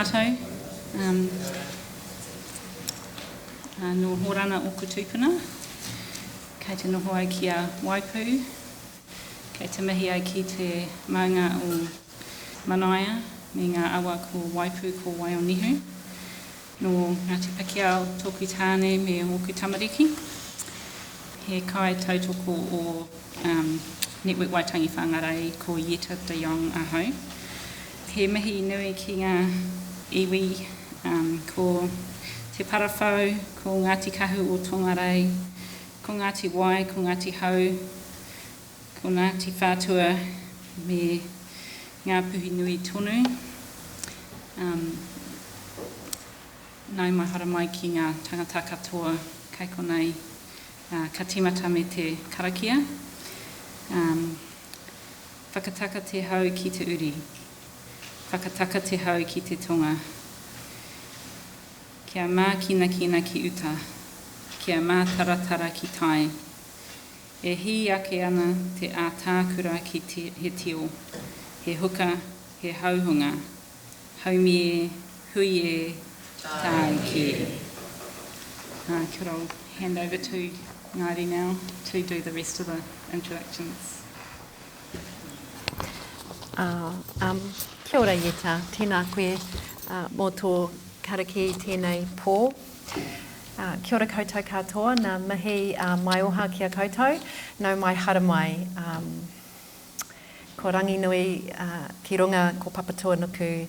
tātou. No horana o kutupuna. Kei te noho ai ki a Waipu. Kei te mihi ai ki te maunga o Manaia, me ngā awa ko Waipu ko Waionihu. No Ngāti Pākehā o tōku tāne me hoku tamariki. He kai tautoko o Network Waitangi Whangārei ko Jette te Jong ahau. He mihi nui ki ngā iwi ko te parawhau, ko Ngāti Kahu o Tongarei, ko Ngāti Wai, ko Ngāti Hau, ko Ngāti Whātua me ngā puhi nui tonu. Nau mai hara mai ki ngā tangata katoa kai konei ka timata me te karakia. Whakataka te hau ki te uri. Whakataka te hau ki te tonga. Kia mā kina ki uta. Kia mā taratara ki tai. E hi ake ana te ātākura ki he tio. He huka, he hauhunga. Haumie, huie, tai ki. Kia ora, I'll hand over to Ngaire now to do the rest of the introductions. Kia ora Jette, tēnā koe mō tō karakia tēnei pō. Kia ora koutou katoa, nā mihi mai oha kia koutou, nau mai hara mai. Ko rangi nui ki runga ko papatua nuku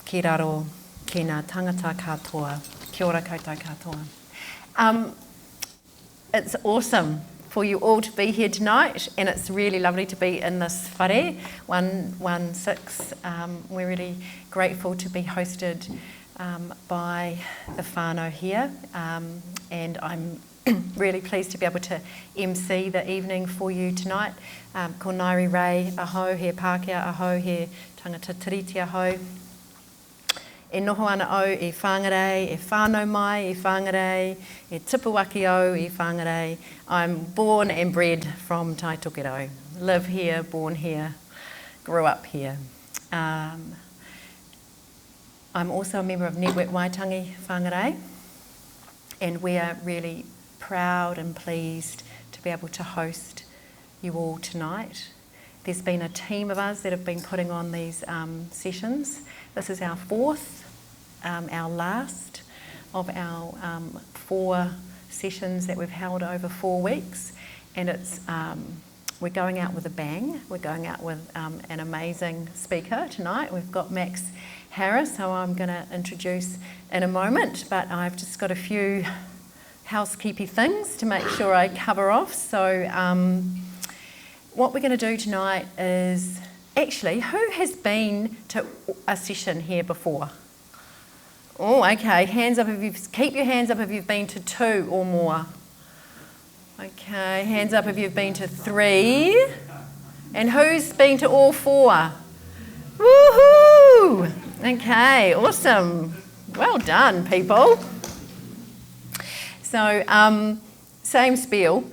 ki raro ki ngā tangata katoa. Kia ora koutou katoa. It's awesome for you all to be here tonight, and it's really lovely to be in this whare, 116. We're really grateful to be hosted by the whānau here, and I'm really pleased to be able to MC the evening for you tonight. Ko Ngaire aho, he Pākehā aho, he tangata tiriti aho. E noho ana au e Whangārei, e whānau mai e Whangārei, e tipuaki au e Whangārei. I'm born and bred from Taitokero. Live here, born here, grew up here. I'm also a member of Network Waitangi Whangārei, and we are really proud and pleased to be able to host you all tonight. There's been a team of us that have been putting on these sessions. This is our fourth, our last of our 4 sessions that we've held over 4 weeks, and it's we're going out with a bang. We're going out with an amazing speaker tonight. We've got Max Harris, who I'm going to introduce in a moment, but I've just got a few housekeeping things to make sure I cover off. So what we're going to do tonight is, actually, who has been to a session here before? Oh, okay, hands up if you've, keep your hands up if you've been to 2 or more. Okay, hands up if you've been to 3. And who's been to all 4? Woohoo! Okay, awesome. Well done, people. So, same spiel.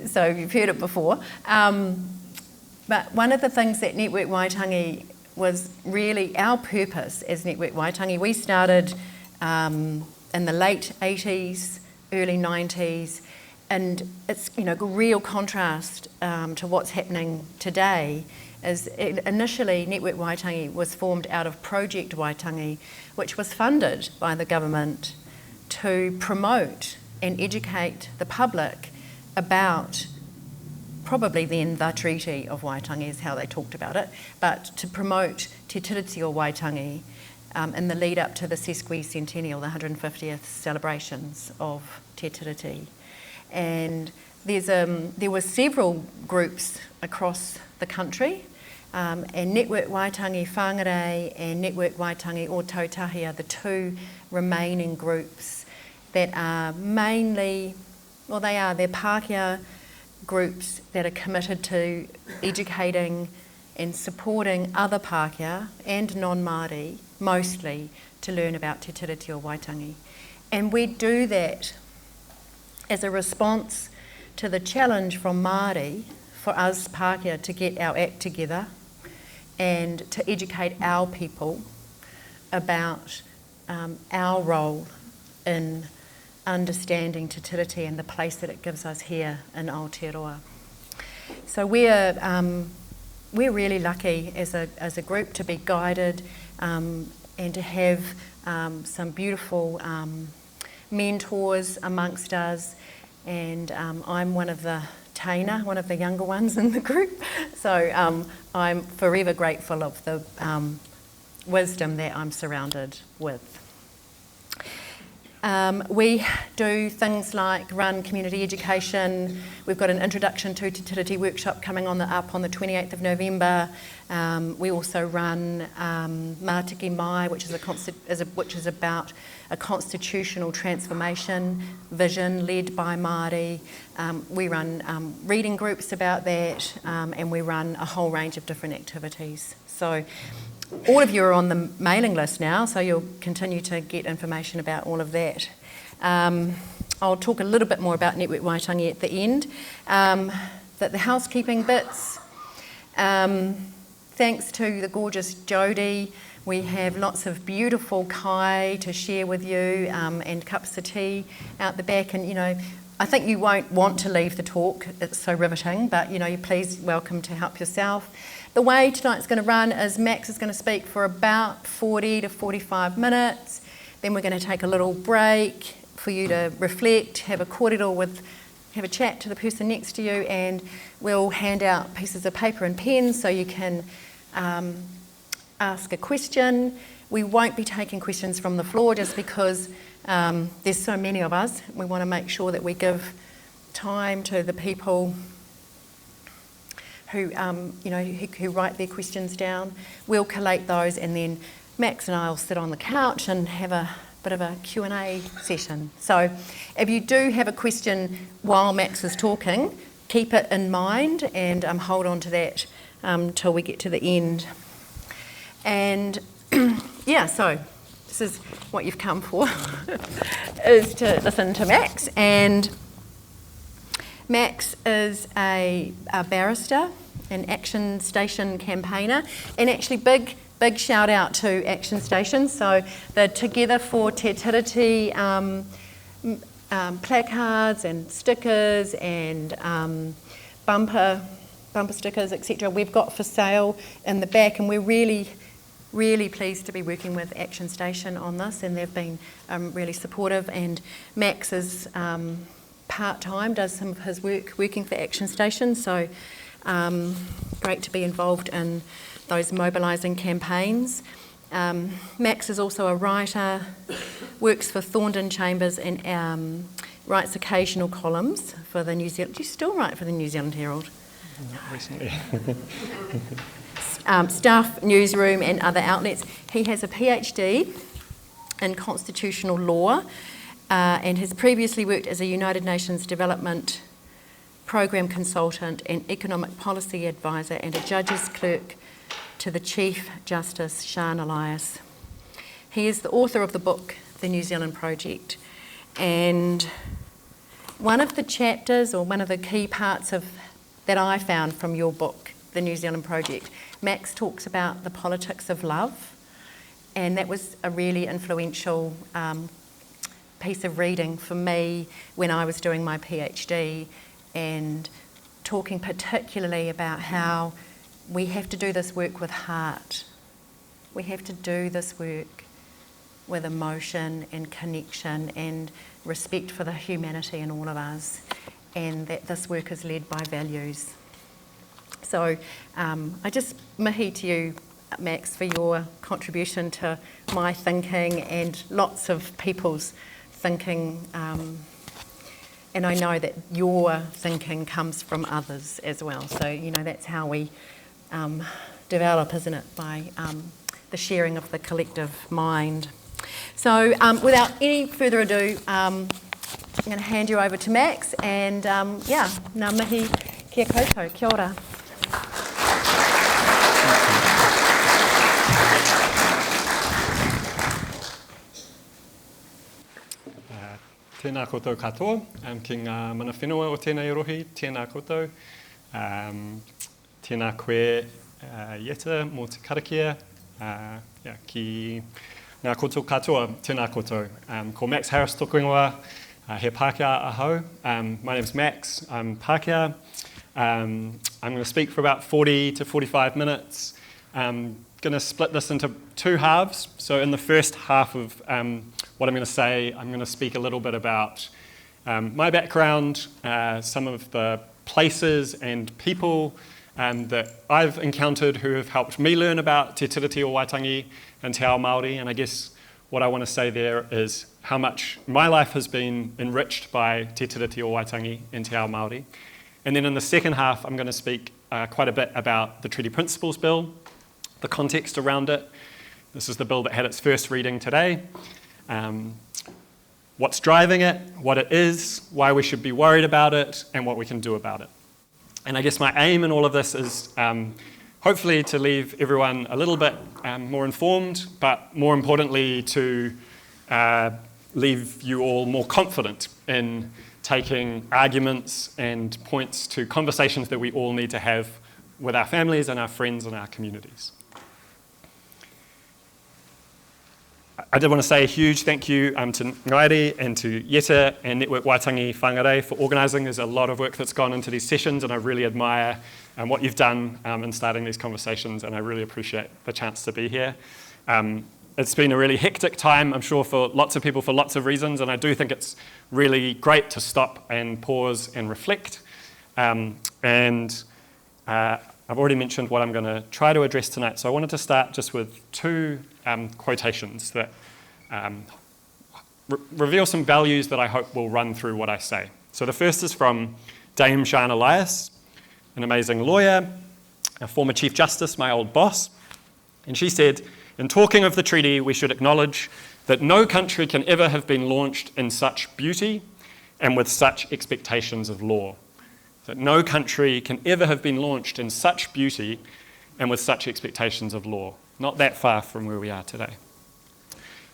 So you've heard it before. But one of the things that Network Waitangi was really our purpose as Network Waitangi, we started in the late 80s, early 90s, and it's, you know, a real contrast to what's happening today. Is initially Network Waitangi was formed out of Project Waitangi, which was funded by the government to promote and educate the public about, probably then the Treaty of Waitangi is how they talked about it, but to promote Te Tiriti o Waitangi in the lead up to the sesquicentennial, the 150th celebrations of Te Tiriti. And there were several groups across the country, and Network Waitangi Whangārei and Network Waitangi o Tautahi are the 2 remaining groups that are mainly, well, they're Pākehā groups that are committed to educating and supporting other Pākehā and non-Māori, mostly, to learn about Te Tiriti o Waitangi. And we do that as a response to the challenge from Māori for us Pākehā to get our act together and to educate our people about our role in understanding Te Tiriti and the place that it gives us here in Aotearoa. So we're really lucky as a group to be guided and to have some beautiful mentors amongst us, and I'm one of the Taina, one of the younger ones in the group, so I'm forever grateful of the wisdom that I'm surrounded with. We do things like run community education. We've got an introduction to Te Tiriti workshop coming up on the 28th of November. We also run Mātiki Mai, which is about a constitutional transformation vision led by Māori. We run reading groups about that, and we run a whole range of different activities. So all of you are on the mailing list now, so you'll continue to get information about all of that. I'll talk a little bit more about Network Waitangi at the end. The housekeeping bits, thanks to the gorgeous Jodie, we have lots of beautiful kai to share with you, and cups of tea out the back, and I think you won't want to leave the talk, it's so riveting, but you're please welcome to help yourself. The way tonight's going to run is Max is going to speak for about 40 to 45 minutes. Then we're going to take a little break for you to reflect, have a kōrero have a chat to the person next to you, and we'll hand out pieces of paper and pens so you can ask a question. We won't be taking questions from the floor just because there's so many of us. We want to make sure that we give time to the people who write their questions down. We'll collate those, and then Max and I will sit on the couch and have a bit of a Q&A session. So if you do have a question while Max is talking, keep it in mind and hold on to that till we get to the end. And so this is what you've come for, is to listen to Max. And Max is a barrister, an Actionstation campaigner, and actually big shout out to Actionstation. So the Together for Te Tiriti placards and stickers and bumper stickers, etc. we've got for sale in the back, and we're really pleased to be working with Actionstation on this, and they've been really supportive. And Max is part-time, does some of his work working for Actionstation, so great to be involved in those mobilising campaigns. Max is also a writer, works for Thorndon Chambers and writes occasional columns for the New Zealand... Do you still write for the New Zealand Herald? Not recently. Stuff, Newsroom and other outlets. He has a PhD in constitutional law and has previously worked as a United Nations Development Program consultant and economic policy advisor and a judge's clerk to the Chief Justice Sian Elias. He is the author of the book, The New Zealand Project, and one of the chapters, or one of the key parts that I found from your book, The New Zealand Project, Max talks about the politics of love, and that was a really influential piece of reading for me when I was doing my PhD, and talking particularly about how we have to do this work with heart. We have to do this work with emotion and connection and respect for the humanity in all of us, and that this work is led by values. So I just mihi to you, Max, for your contribution to my thinking and lots of people's thinking, and I know that your thinking comes from others as well. So, that's how we develop, isn't it, by the sharing of the collective mind. So without any further ado, I'm going to hand you over to Max, and ngā mihi kia koutou, kia ora. Tēnā koutou katoa, ki ngā mana whenua o tēnei rohi, tēnā koutou. Tēnā koe Jette mō te karakia, ki ngā koutou katoa, tēnā koutou. Ko Max Harris tōku ingoa, he Pākehā ahau. My name's Max, I'm Pākehā. I'm going to speak for about 40 to 45 minutes. I'm going to split this into two halves. So in the first half of what I'm going to say, I'm going to speak a little bit about my background, some of the places and people that I've encountered who have helped me learn about Te Tiriti o Waitangi and Te Ao Māori. And I guess what I want to say there is how much my life has been enriched by Te Tiriti o Waitangi and Te Ao Māori. And then in the second half, I'm going to speak quite a bit about the Treaty Principles Bill, the context around it. This is the bill that had its first reading today. What's driving it, what it is, why we should be worried about it, and what we can do about it. And I guess my aim in all of this is hopefully to leave everyone a little bit more informed, but more importantly to leave you all more confident in taking arguments and points to conversations that we all need to have with our families and our friends and our communities. I did want to say a huge thank you to Ngaire and to Jette and Network Waitangi Whangārei for organising. There's a lot of work that's gone into these sessions, and I really admire what you've done in starting these conversations, and I really appreciate the chance to be here. It's been a really hectic time, I'm sure, for lots of people for lots of reasons, and I do think it's really great to stop and pause and reflect. I've already mentioned what I'm going to try to address tonight, so I wanted to start just with two quotations that reveal some values that I hope will run through what I say. So the first is from Dame Sian Elias, an amazing lawyer, a former Chief Justice, my old boss, and she said, "In talking of the treaty, we should acknowledge that no country can ever have been launched in such beauty and with such expectations of law." That no country can ever have been launched in such beauty and with such expectations of law. Not that far from where we are today.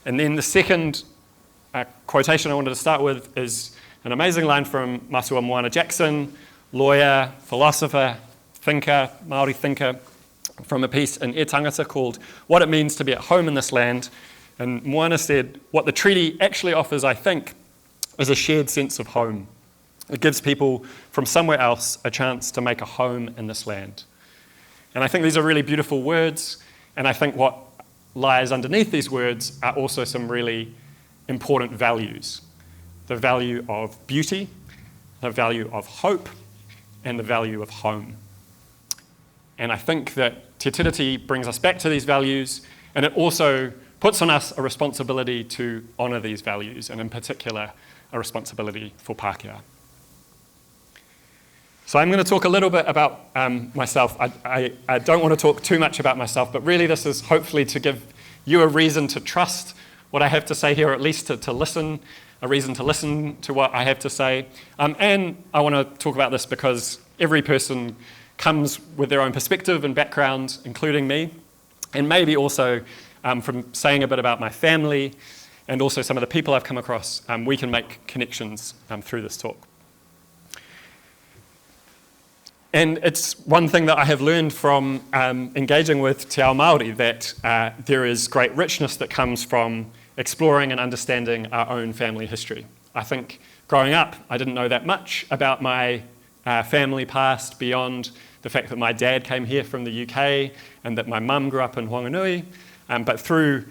And then the second quotation I wanted to start with is an amazing line from Masua Moana Jackson, lawyer, philosopher, thinker, Māori thinker, from a piece in E Tangata called "What It Means to Be at Home in This Land." And Moana said, "What the treaty actually offers, I think, is a shared sense of home. It gives people from somewhere else a chance to make a home in this land." And I think these are really beautiful words, and I think what lies underneath these words are also some really important values. The value of beauty, the value of hope, and the value of home. And I think that Te Tiriti brings us back to these values, and it also puts on us a responsibility to honour these values, and in particular, a responsibility for Pākehā. So I'm going to talk a little bit about myself. I don't want to talk too much about myself, but really this is hopefully to give you a reason to trust what I have to say here, or at least to listen, a reason to listen to what I have to say. And I want to talk about this because every person comes with their own perspective and background, including me, and maybe also from saying a bit about my family and also some of the people I've come across, we can make connections through this talk. And it's one thing that I have learned from engaging with Te Ao Māori, that there is great richness that comes from exploring and understanding our own family history. I think growing up, I didn't know that much about my family past beyond the fact that my dad came here from the UK and that my mum grew up in Whanganui. But through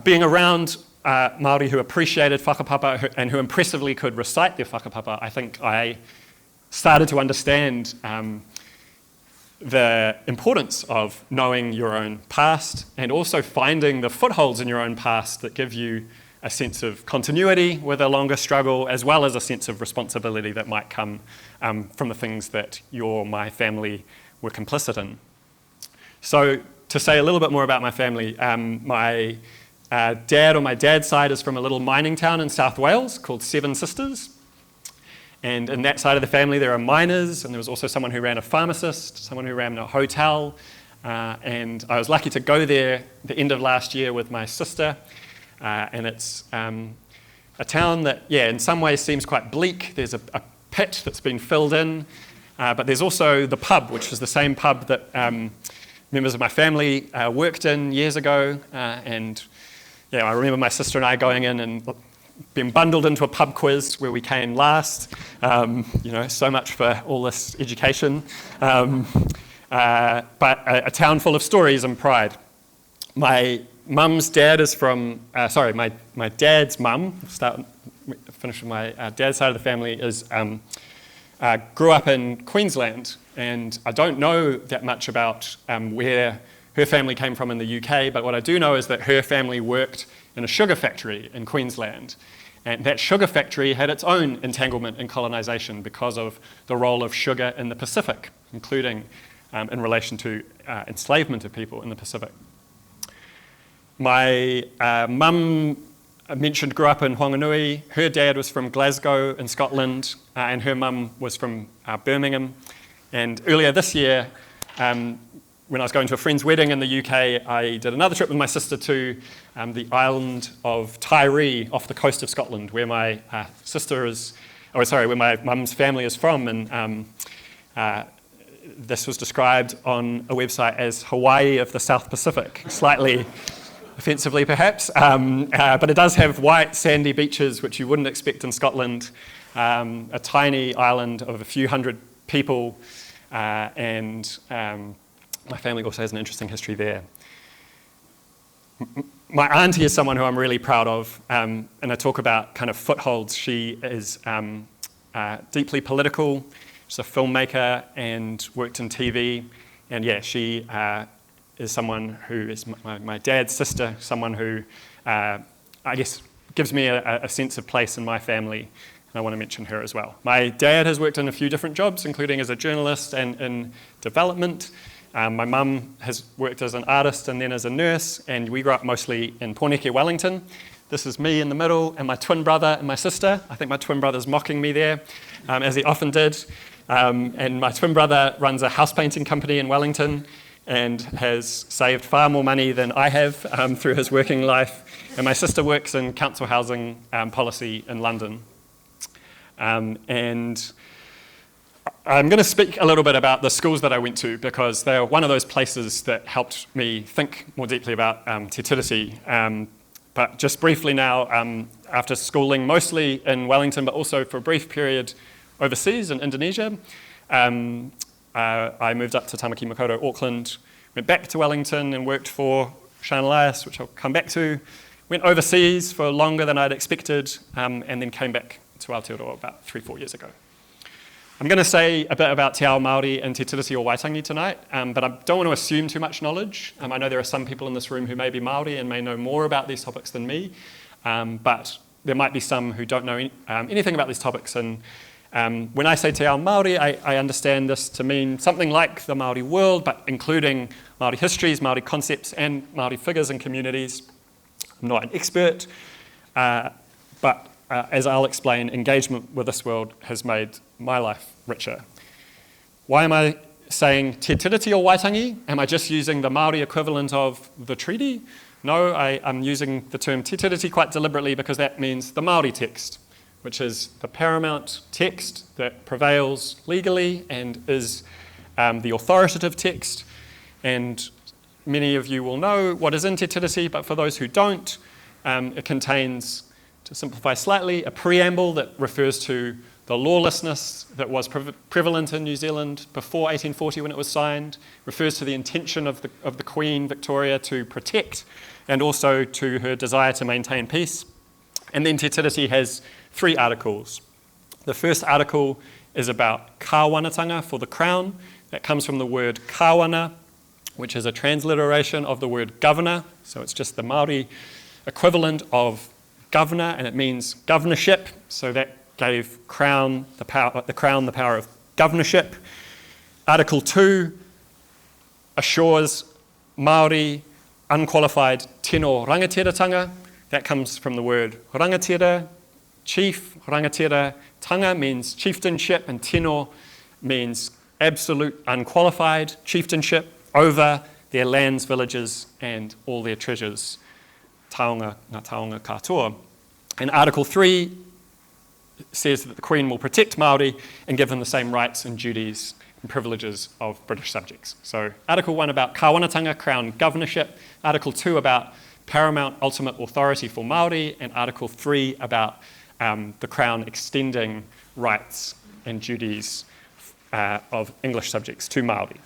being around Māori who appreciated whakapapa and who impressively could recite their whakapapa, I think I started to understand the importance of knowing your own past and also finding the footholds in your own past that give you a sense of continuity with a longer struggle, as well as a sense of responsibility that might come from the things that my family were complicit in. So to say a little bit more about my family, my dad on my dad's side is from a little mining town in South Wales called Seven Sisters. And in that side of the family, there are miners, and there was also someone who ran a pharmacist, someone who ran a hotel. And I was lucky to go there the end of last year with my sister. And it's a town that, in some ways seems quite bleak. There's a pit that's been filled in. But there's also the pub, which is the same pub that members of my family worked in years ago, and I remember my sister and I going in and being bundled into a pub quiz where we came last. So much for all this education. But a town full of stories and pride. My mum's dad is from, my dad's mum, finish with my dad's side of the family, grew up in Queensland, and I don't know that much about where her family came from in the UK, but what I do know is that her family worked in a sugar factory in Queensland, and that sugar factory had its own entanglement in colonisation because of the role of sugar in the Pacific, including in relation to enslavement of people in the Pacific. My mum, I mentioned, grew up in Whanganui. Her dad was from Glasgow in Scotland, and her mum was from Birmingham. And earlier this year, when I was going to a friend's wedding in the UK, I did another trip with my sister to the island of Tiree off the coast of Scotland, where my where my mum's family is from. And this was described on a website as Hawaii of the South Pacific, slightly offensively perhaps, but it does have white sandy beaches, which you wouldn't expect in Scotland, a tiny island of a few hundred people, and my family also has an interesting history there. My auntie is someone who I'm really proud of, and I talk about kind of footholds. She is deeply political. She's a filmmaker and worked in TV, and she is someone who is my dad's sister, someone who I guess gives me a sense of place in my family, and I want to mention her as well. My dad has worked in a few different jobs, including as a journalist and in development. My mum has worked as an artist and then as a nurse, and we grew up mostly in Pōneke, Wellington. This is me in the middle, and my twin brother and my sister. I think my twin brother's mocking me there, as he often did. And my twin brother runs a house painting company in Wellington and has saved far more money than I have through his working life. And my sister works in council housing policy in London. And I'm going to speak a little bit about the schools that I went to, because they're one of those places that helped me think more deeply about Te Tiriti. But just briefly now, after schooling mostly in Wellington, but also for a brief period overseas in Indonesia, I moved up to Tamaki Makaurau, Auckland, went back to Wellington and worked for Shane Elias, which I'll come back to. Went overseas for longer than I'd expected, and then came back to Aotearoa about 3-4 years ago. I'm going to say a bit about Te Ao Māori and Te Tiriti or Waitangi tonight, but I don't want to assume too much knowledge. I know there are some people in this room who may be Māori and may know more about these topics than me, but there might be some who don't know anything about these topics. And when I say Te Ao Māori, I understand this to mean something like the Māori world, but including Māori histories, Māori concepts, and Māori figures and communities. I'm not an expert, but as I'll explain, engagement with this world has made my life richer. Why am I saying Te Tiriti or Waitangi? Am I just using the Māori equivalent of the treaty? No, I'm using the term Te Tiriti quite deliberately because that means the Māori text, which is the paramount text that prevails legally and is the authoritative text. And many of you will know what is in Te Tiriti, but for those who don't, it contains, to simplify slightly, a preamble that refers to the lawlessness that was prevalent in New Zealand before 1840 when it was signed, refers to the intention of the Queen Victoria to protect and also to her desire to maintain peace. And then Te Tiriti has 3 articles. The first article is about kāwanatanga for the crown. That comes from the word kāwana, which is a transliteration of the word governor. So it's just the Māori equivalent of governor, and it means governorship. So that gave the crown the power of governorship. Article 2 assures Māori unqualified tino rangatiratanga. That comes from the word rangatira, chief. Rangatira tanga means chieftainship, and tino means absolute unqualified chieftainship over their lands, villages, and all their treasures. Taonga katoa. And Article 3 says that the Queen will protect Māori and give them the same rights and duties and privileges of British subjects. So Article 1 about kāwanatanga, Crown governorship, Article 2 about paramount ultimate authority for Māori, and Article 3 about the Crown extending rights and duties of English subjects to Māori.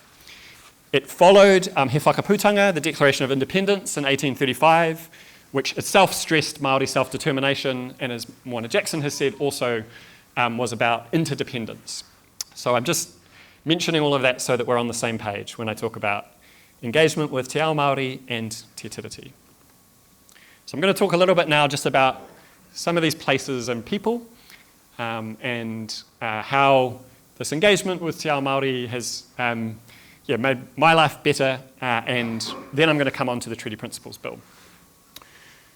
It followed He Whakaputanga, the Declaration of Independence in 1835, which itself stressed Māori self-determination, and as Moana Jackson has said, also was about interdependence. So I'm just mentioning all of that so that we're on the same page when I talk about engagement with Te Ao Māori and Te Tiriti. So I'm going to talk a little bit now just about some of these places and people, and how this engagement with Te Ao Māori has made my life better, and then I'm going to come on to the Treaty Principles Bill.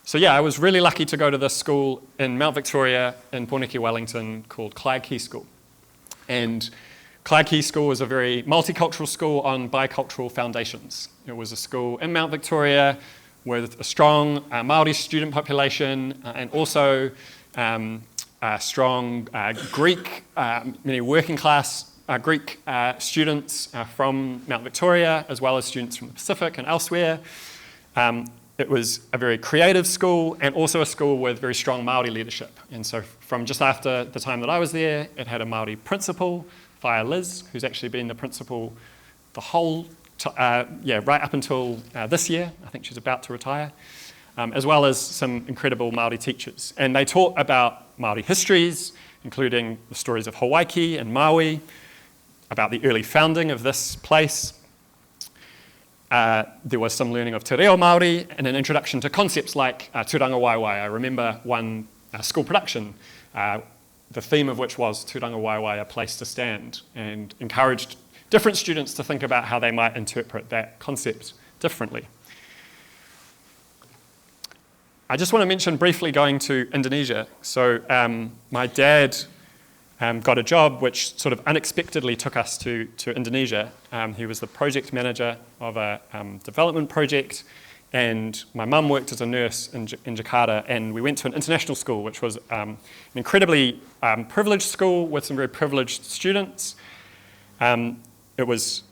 So I was really lucky to go to this school in Mount Victoria in Pōneke, Wellington, called Clerk School. And Clerk School was a very multicultural school on bicultural foundations. It was a school in Mount Victoria with a strong Māori student population, and also a strong Greek, many working class Greek students from Mount Victoria, as well as students from the Pacific and elsewhere. It was a very creative school, and also a school with very strong Māori leadership. And so from just after the time that I was there, it had a Māori principal, Whaia Liz, who's actually been the principal the whole right up until this year. I think she's about to retire, as well as some incredible Māori teachers. And they taught about Māori histories, including the stories of Hawaii and Maui, about the early founding of this place. There was some learning of te reo Māori and an introduction to concepts like tūranga waiwai. I remember one school production, the theme of which was tūranga waiwai, a place to stand, and encouraged different students to think about how they might interpret that concept differently. I just want to mention briefly going to Indonesia. So my dad got a job which sort of unexpectedly took us to Indonesia. He was the project manager of a development project, and my mum worked as a nurse in Jakarta, and we went to an international school, which was an incredibly privileged school with some very privileged students. It was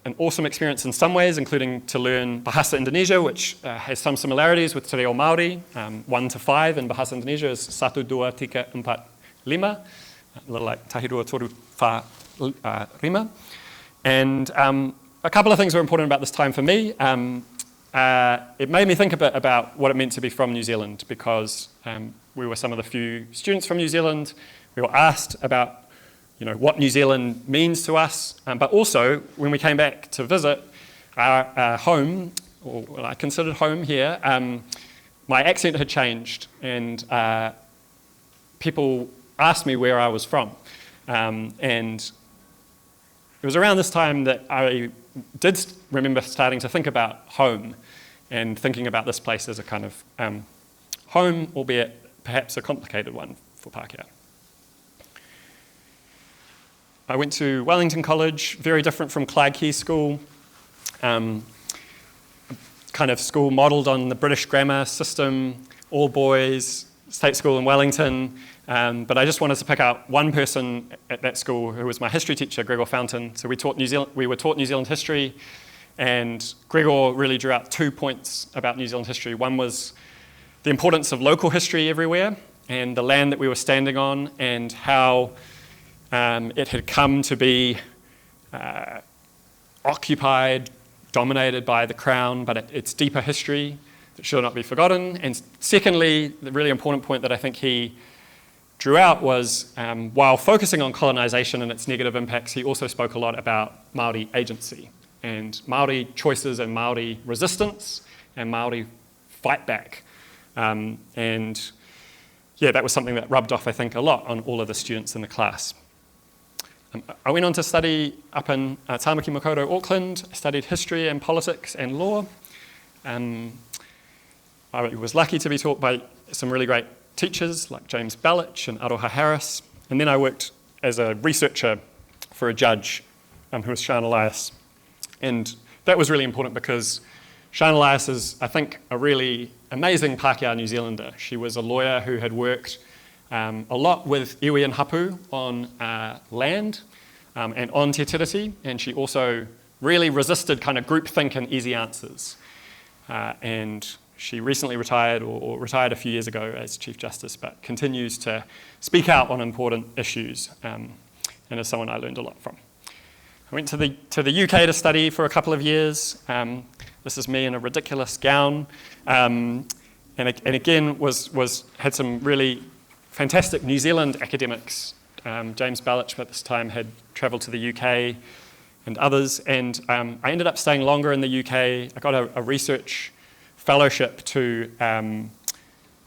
an awesome experience in some ways, including to learn Bahasa Indonesia, which has some similarities with Te Reo Māori. 1 to 5 in Bahasa Indonesia is 1, 2, 3, 4, 5. A little like tahi rua toru wha rima. And a couple of things were important about this time for me. It made me think a bit about what it meant to be from New Zealand, because we were some of the few students from New Zealand. We were asked about what New Zealand means to us, but also when we came back to visit our home, or what I considered home here, my accent had changed, and people asked me where I was from. And it was around this time that I did remember starting to think about home, and thinking about this place as a kind of home, albeit perhaps a complicated one for Pākehā. I went to Wellington College, very different from Clerk School, kind of school modelled on the British grammar system, all boys, state school in Wellington. But I just wanted to pick out one person at that school who was my history teacher, Gregor Fountain. So we were taught New Zealand history, and Gregor really drew out 2 points about New Zealand history. One was the importance of local history everywhere, and the land that we were standing on, and how it had come to be occupied, dominated by the Crown, but its deeper history that should not be forgotten. And secondly, the really important point that I think he drew out was, while focusing on colonisation and its negative impacts, he also spoke a lot about Māori agency and Māori choices and Māori resistance and Māori fight back. And that was something that rubbed off, I think, a lot on all of the students in the class. I went on to study up in Tāmaki Makaurau, Auckland. I studied history and politics and law. I was lucky to be taught by some really great teachers like James Bellich and Aroha Harris. And then I worked as a researcher for a judge who was Sian Elias. And that was really important because Sian Elias is, I think, a really amazing Pākehā New Zealander. She was a lawyer who had worked a lot with iwi and hapu on land, and on Te Tiriti, and she also really resisted kind of groupthink and easy answers. And she recently retired, or retired a few years ago as Chief Justice, but continues to speak out on important issues, and is someone I learned a lot from. I went to the UK to study for a couple of years. This is me in a ridiculous gown, and again had some really fantastic New Zealand academics. James Ballich at this time had travelled to the UK and others, and I ended up staying longer in the UK. I got a research fellowship to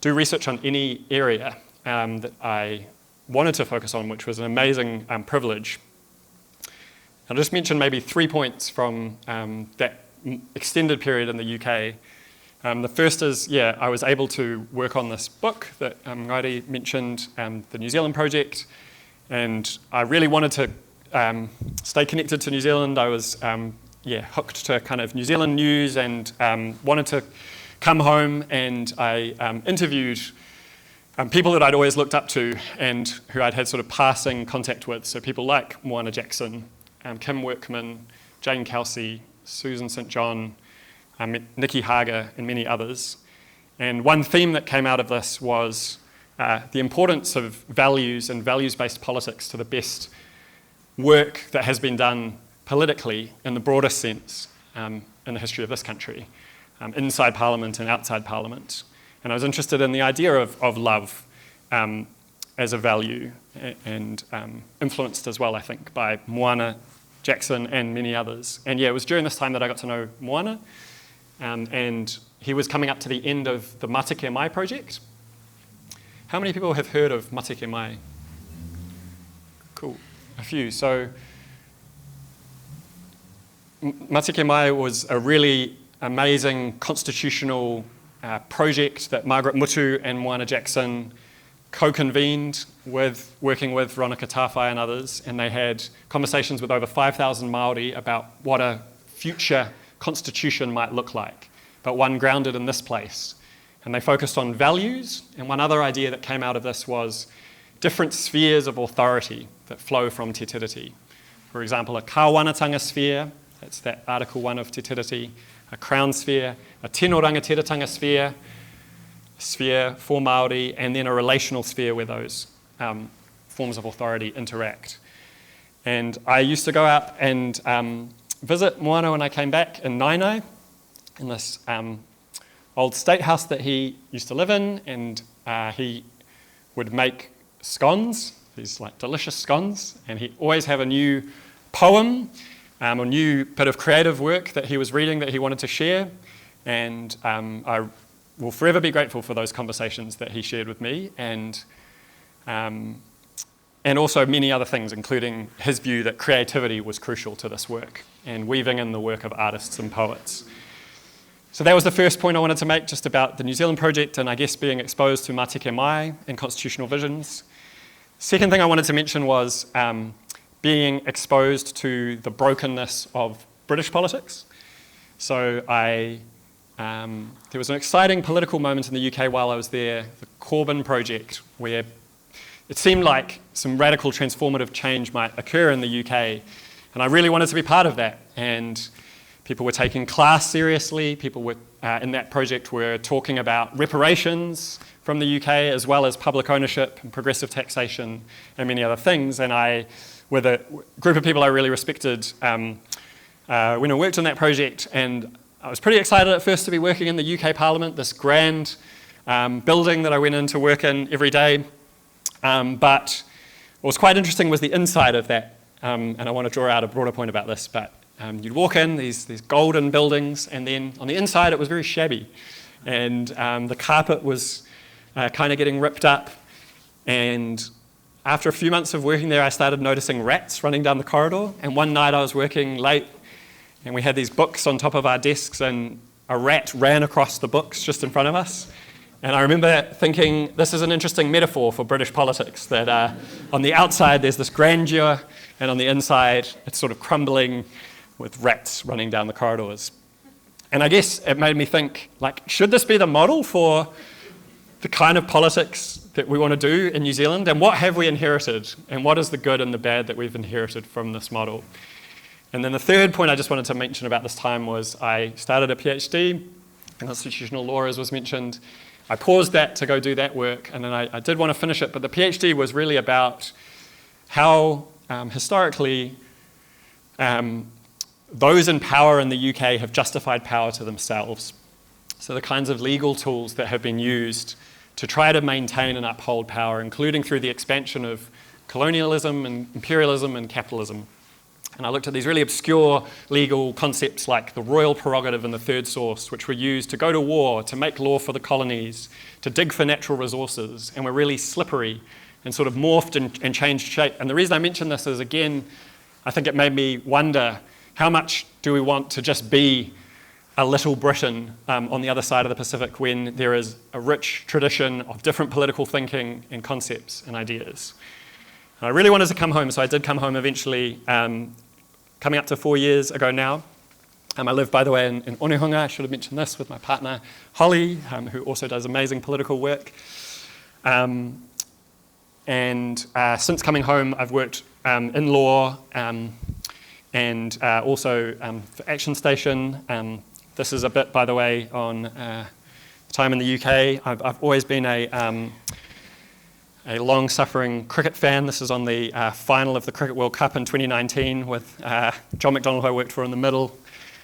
do research on any area that I wanted to focus on, which was an amazing privilege. I'll just mention maybe 3 points from that extended period in the UK. The first is, I was able to work on this book that Ngaire mentioned, the New Zealand project, and I really wanted to stay connected to New Zealand. I was hooked to kind of New Zealand news and wanted to come home, and I interviewed people that I'd always looked up to and who I'd had sort of passing contact with, so people like Moana Jackson, Kim Workman, Jane Kelsey, Susan St John, Nikki Hager, and many others. And one theme that came out of this was the importance of values and values-based politics to the best work that has been done politically in the broadest sense in the history of this country, inside Parliament and outside Parliament. And I was interested in the idea of love as a value, and influenced as well, I think, by Moana Jackson and many others. And it was during this time that I got to know Moana, and he was coming up to the end of the Māteke Mai project. How many people have heard of Māteke Mai? Cool, a few. So Māteke Mai was a really amazing constitutional project that Margaret Mutu and Moana Jackson co-convened working with Veronica Tawhai and others, and they had conversations with over 5,000 Māori about what a future constitution might look like, but one grounded in this place. And they focused on values, and one other idea that came out of this was different spheres of authority that flow from Te Tiriti. For example, a kāwanatanga sphere, that's that Article 1 of Te Tiriti, a crown sphere, a tino rangatiratanga sphere, sphere for Māori, and then a relational sphere where those forms of authority interact. And I used to go out and visit Moana when I came back in Nainai, in this old state house that he used to live in, and he would make scones, these like delicious scones, and he'd always have a new poem, a new bit of creative work that he was reading that he wanted to share, and I will forever be grateful for those conversations that he shared with me, and also many other things, including his view that creativity was crucial to this work, and weaving in the work of artists and poets. So that was the first point I wanted to make, just about the New Zealand project, and I guess being exposed to Māteke Mai and constitutional visions. Second thing I wanted to mention was being exposed to the brokenness of British politics. So there was an exciting political moment in the UK while I was there, the Corbyn project, where it seemed like some radical transformative change might occur in the UK, and I really wanted to be part of that. And people were taking class seriously, people were, in that project were talking about reparations from the UK, as well as public ownership and progressive taxation and many other things. And I, with a group of people I really respected, when I worked on that project, and I was pretty excited at first to be working in the UK Parliament, this grand building that I went in to work in every day. But what was quite interesting was the inside of that, and I want to draw out a broader point about this, but you'd walk in, these golden buildings, and then on the inside it was very shabby, and the carpet was kind of getting ripped up, and after a few months of working there I started noticing rats running down the corridor, and one night I was working late and we had these books on top of our desks, and a rat ran across the books just in front of us. And I remember thinking, this is an interesting metaphor for British politics, that on the outside there's this grandeur, and on the inside it's sort of crumbling with rats running down the corridors. And I guess it made me think, like, should this be the model for the kind of politics that we want to do in New Zealand, and what have we inherited, and what is the good and the bad that we've inherited from this model. And then the third point I just wanted to mention about this time was I started a PhD in constitutional law, as was mentioned. I paused that to go do that work, and then I did want to finish it, but the PhD was really about how historically those in power in the UK have justified power to themselves. So the kinds of legal tools that have been used to try to maintain and uphold power, including through the expansion of colonialism and imperialism and capitalism. And I looked at these really obscure legal concepts like the royal prerogative and the third source, which were used to go to war, to make law for the colonies, to dig for natural resources, and were really slippery and sort of morphed and changed shape. And the reason I mention this is, again, I think it made me wonder, how much do we want to just be a little Britain on the other side of the Pacific when there is a rich tradition of different political thinking and concepts and ideas? And I really wanted to come home, so I did come home eventually, coming up to 4 years ago now. I live, by the way, in Onehunga. I should have mentioned this, with my partner, Holly, who also does amazing political work. And since coming home, I've worked in law and also for Actionstation. This is a bit, by the way, on time in the UK. I've always been a long-suffering cricket fan. This is on the final of the Cricket World Cup in 2019 with John McDonnell, who I worked for, in the middle.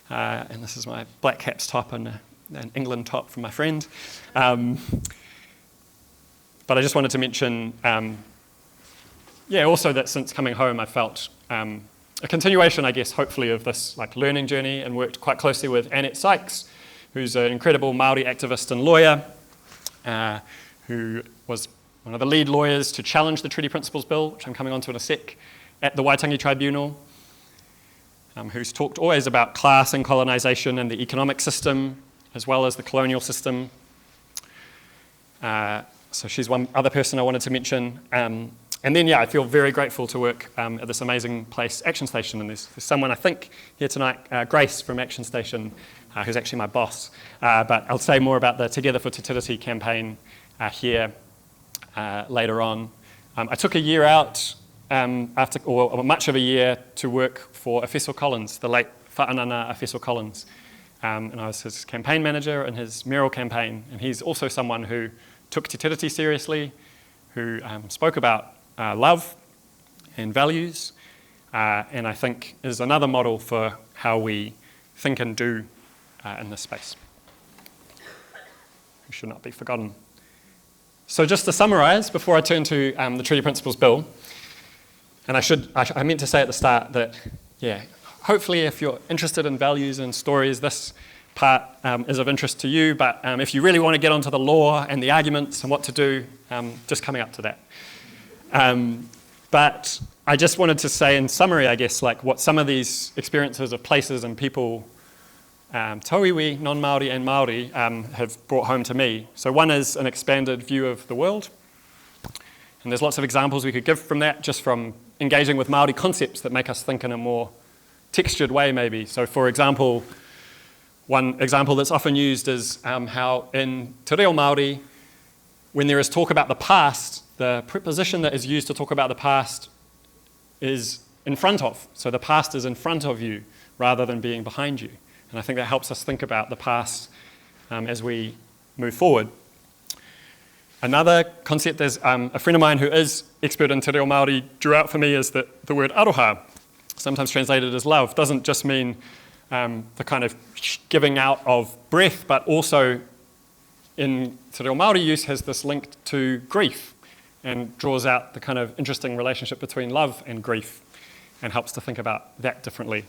And this is my Black Caps top and an England top from my friend. But I just wanted to mention, also that since coming home, I felt a continuation, I guess, hopefully, of this learning journey, and worked quite closely with Annette Sykes, who's an incredible Māori activist and lawyer, who was one of the lead lawyers to challenge the Treaty Principles Bill, which I'm coming on to in a sec, at the Waitangi Tribunal, who's talked always about class and colonisation and the economic system, as well as the colonial system. So she's one other person I wanted to mention. And then, I feel very grateful to work at this amazing place, Actionstation, and there's someone, I think, here tonight, Grace from Actionstation, who's actually my boss. But I'll say more about the Together for Te Tiriti campaign here later on. I took a year out, or much of a year, to work for Efeso Collins, the late Whaanana Efeso Collins. And I was his campaign manager in his mayoral campaign, and he's also someone who took Te Tiriti seriously, who spoke about love and values, and I think is another model for how we think and do in this space. Who should not be forgotten. So just to summarise, before I turn to the Treaty Principles Bill, and I meant to say at the start that, hopefully if you're interested in values and stories, this part is of interest to you, but if you really want to get onto the law and the arguments and what to do, just coming up to that. But I just wanted to say in summary, I guess, what some of these experiences of places and people, tauiwi, non-Māori and Māori, have brought home to me. So one is an expanded view of the world. And there's lots of examples we could give from that, just from engaging with Māori concepts that make us think in a more textured way, maybe. So for example, one example that's often used is how in Te Reo Māori, when there is talk about the past, the preposition that is used to talk about the past is in front of. So the past is in front of you rather than being behind you. And I think that helps us think about the past as we move forward. Another concept, there's a friend of mine who is expert in Te Reo Māori drew out for me, is that the word aroha, sometimes translated as love, doesn't just mean the kind of giving out of breath, but also in Te Reo Māori use has this link to grief, and draws out the kind of interesting relationship between love and grief, and helps to think about that differently.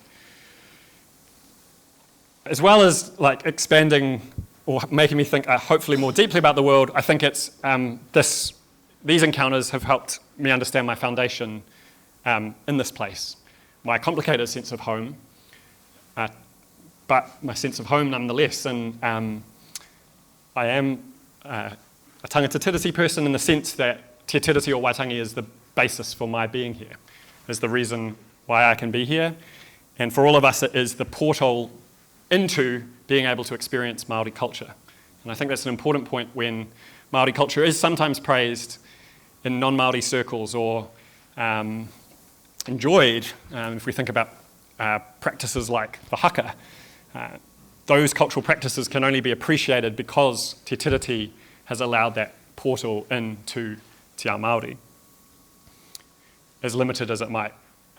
As well as expanding or making me think hopefully more deeply about the world, I think it's these encounters have helped me understand my foundation in this place, my complicated sense of home, but my sense of home nonetheless. And I am a tangata tiriti person in the sense that Te Tiriti or Waitangi is the basis for my being here, is the reason why I can be here. And for all of us, it is the portal into being able to experience Māori culture. And I think that's an important point when Māori culture is sometimes praised in non-Māori circles or enjoyed, if we think about practices like the haka. Those cultural practices can only be appreciated because Te Tiriti has allowed that portal into Te Ao Māori, as limited as it might,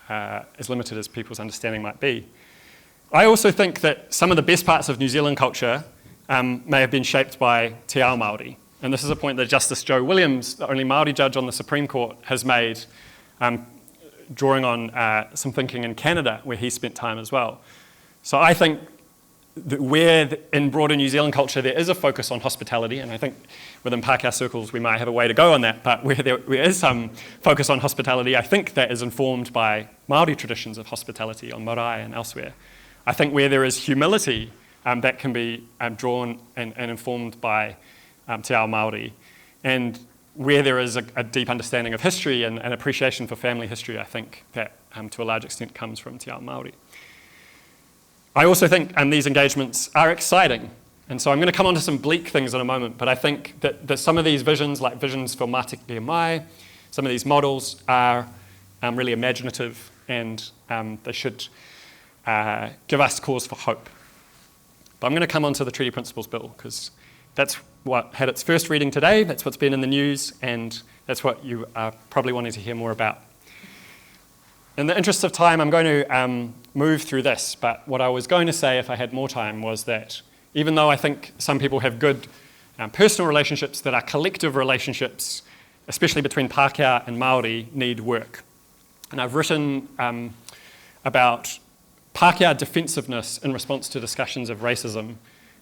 as limited as people's understanding might be. I also think that some of the best parts of New Zealand culture may have been shaped by Te Ao Māori. And this is a point that Justice Joe Williams, the only Māori judge on the Supreme Court, has made, drawing on some thinking in Canada, where he spent time as well. So I think that where in broader New Zealand culture there is a focus on hospitality, and I think within Pākehā circles we might have a way to go on that, but where there is some focus on hospitality, I think that is informed by Māori traditions of hospitality on marae and elsewhere. I think where there is humility, that can be drawn and informed by Te Ao Māori. And where there is a deep understanding of history and an appreciation for family history, I think that to a large extent comes from Te Ao Māori. I also think these engagements are exciting. And so I'm going to come on to some bleak things in a moment, but I think that some of these visions, like visions for Mātikere Mai, some of these models are really imaginative, and they should give us cause for hope. But I'm going to come on to the Treaty Principles Bill, because that's what had its first reading today, that's what's been in the news, and that's what you are probably wanting to hear more about. In the interest of time, I'm going to move through this, but what I was going to say if I had more time was that even though I think some people have good personal relationships, that our collective relationships, especially between Pākehā and Māori, need work. And I've written about Pākehā defensiveness in response to discussions of racism.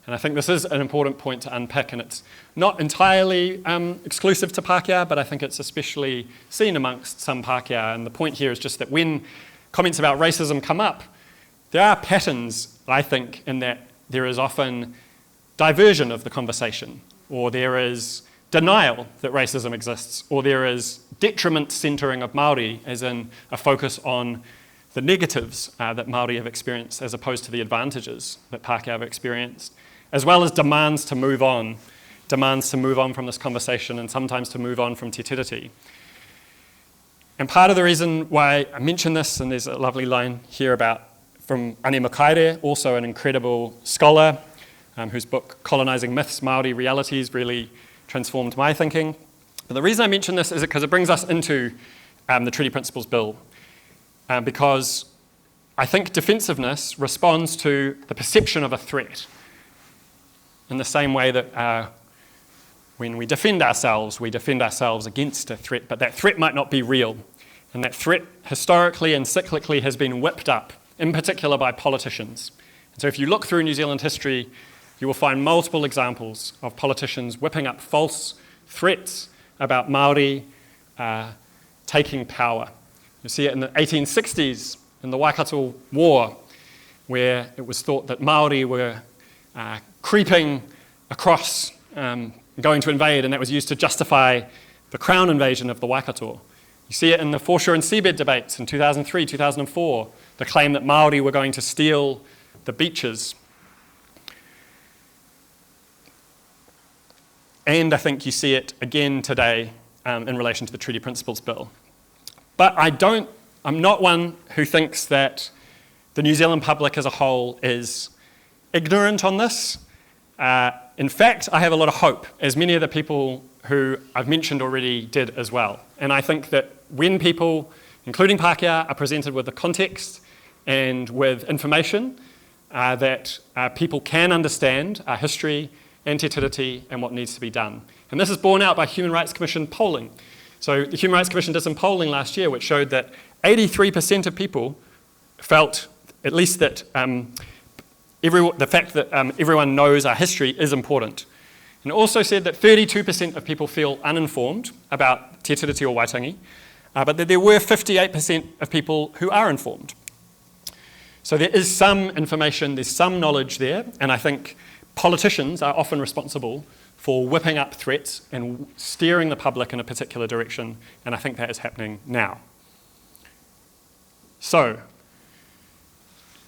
And I think this is an important point to unpick, and it's not entirely exclusive to Pākehā, but I think it's especially seen amongst some Pākehā. And the point here is just that when comments about racism come up, there are patterns, I think, in that there is often diversion of the conversation, or there is denial that racism exists, or there is detriment centering of Māori, as in a focus on the negatives that Māori have experienced as opposed to the advantages that Pākehā have experienced, as well as demands to move on from this conversation and sometimes to move on from Te Tiriti. And part of the reason why I mention this, and there's a lovely line here about from Ane Ngaire, also an incredible scholar whose book Colonising Myths, Māori Realities really transformed my thinking. But the reason I mention this is because it brings us into the Treaty Principles Bill, because I think defensiveness responds to the perception of a threat in the same way that when we defend ourselves against a threat, but that threat might not be real. And that threat historically and cyclically has been whipped up, in particular by politicians. And so if you look through New Zealand history, you will find multiple examples of politicians whipping up false threats about Māori taking power. You see it in the 1860s, in the Waikato War, where it was thought that Māori were creeping across, going to invade, and that was used to justify the Crown invasion of the Waikato. You see it in the foreshore and seabed debates in 2003, 2004, the claim that Māori were going to steal the beaches. And I think you see it again today in relation to the Treaty Principles Bill. But I'm not one who thinks that the New Zealand public as a whole is ignorant on this. In fact, I have a lot of hope, as many of the people who I've mentioned already did as well. And I think that when people, including Pākehā, are presented with the context and with information that people can understand our history and Te Tiriti and what needs to be done. And this is borne out by Human Rights Commission polling. So the Human Rights Commission did some polling last year which showed that 83% of people felt, at least that the fact that everyone knows our history is important. And it also said that 32% of people feel uninformed about Te Tiriti or Waitangi, but that there were 58% of people who are informed. So there is some information, there's some knowledge there, and I think politicians are often responsible for whipping up threats and steering the public in a particular direction, and I think that is happening now. So,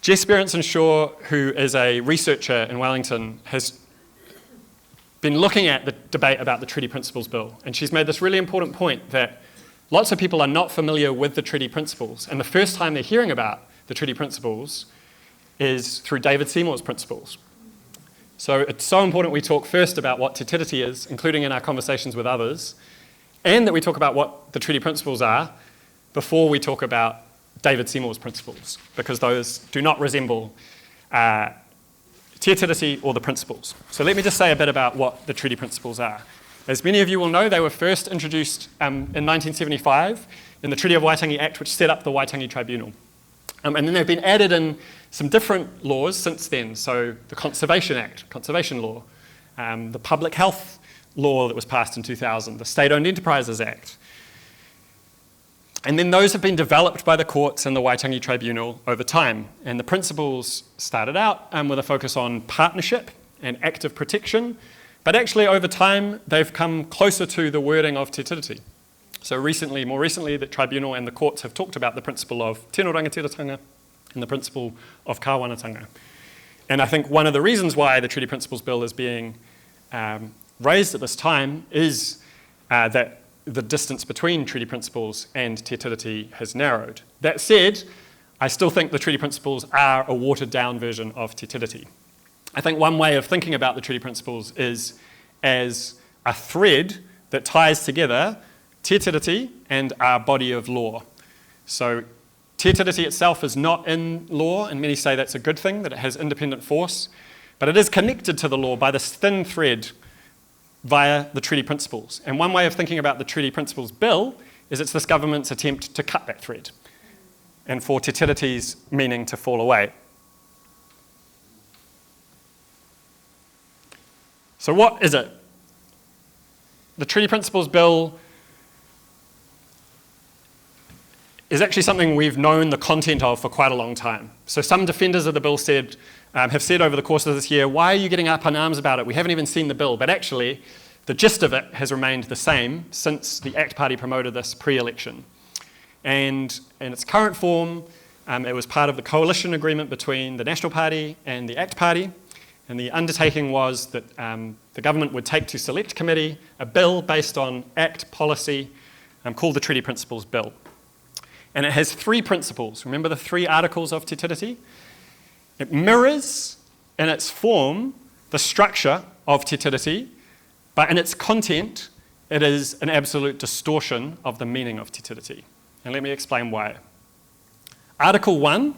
Jess Berenson-Shaw, who is a researcher in Wellington, has been looking at the debate about the Treaty Principles Bill, and she's made this really important point that lots of people are not familiar with the Treaty Principles, and the first time they're hearing about the Treaty Principles is through David Seymour's principles. So it's so important we talk first about what Te Tiriti is, including in our conversations with others, and that we talk about what the Treaty Principles are before we talk about David Seymour's principles, because those do not resemble Te Tiriti or the principles. So let me just say a bit about what the Treaty Principles are. As many of you will know, they were first introduced in 1975 in the Treaty of Waitangi Act, which set up the Waitangi Tribunal. And then they've been added in some different laws since then. So the Conservation Act, conservation law, the Public Health Law that was passed in 2000, the State-Owned Enterprises Act. And then those have been developed by the courts and the Waitangi Tribunal over time. And the principles started out with a focus on partnership and active protection, but actually over time they've come closer to the wording of Te Tiriti. So more recently, the tribunal and the courts have talked about the principle of tino rangatiratanga and the principle of kāwanatanga. And I think one of the reasons why the Treaty Principles Bill is being raised at this time is that the distance between treaty principles and Te Tiriti has narrowed. That said, I still think the treaty principles are a watered-down version of Te Tiriti. I think one way of thinking about the treaty principles is as a thread that ties together Te Tiriti and our body of law. So Te Tiriti itself is not in law, and many say that's a good thing, that it has independent force, but it is connected to the law by this thin thread via the treaty principles. And one way of thinking about the Treaty Principles Bill is it's this government's attempt to cut that thread and for Te Tiriti's meaning to fall away. So what is it? The Treaty Principles Bill is actually something we've known the content of for quite a long time. So some defenders of the bill have said over the course of this year, why are you getting up in arms about it? We haven't even seen the bill. But actually, the gist of it has remained the same since the ACT Party promoted this pre-election. And in its current form, it was part of the coalition agreement between the National Party and the ACT Party. And the undertaking was that the government would take to Select Committee a bill based on ACT policy called the Treaty Principles Bill. And it has 3 principles. Remember the 3 articles of Te Tiriti? It mirrors in its form the structure of Te Tiriti, but in its content, it is an absolute distortion of the meaning of Te Tiriti. And let me explain why. Article 1,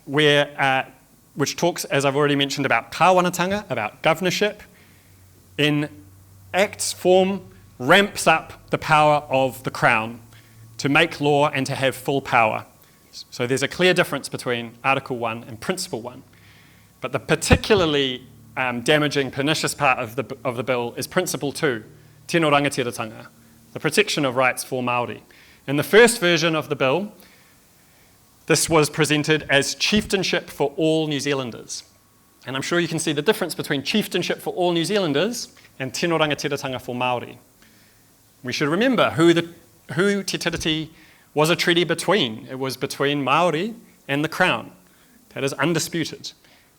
which talks, as I've already mentioned, about kāwanatanga, about governorship, in Act's form, ramps up the power of the Crown to make law and to have full power. So there's a clear difference between Article 1 and Principle 1. But the particularly damaging, pernicious part of the bill is Principle 2, tino rangatiratanga, the protection of rights for Māori. In the first version of the bill, this was presented as chieftainship for all New Zealanders. And I'm sure you can see the difference between chieftainship for all New Zealanders and tino rangatiratanga for Māori. We should remember who Te Tiriti was a treaty between. It was between Māori and the Crown. That is undisputed.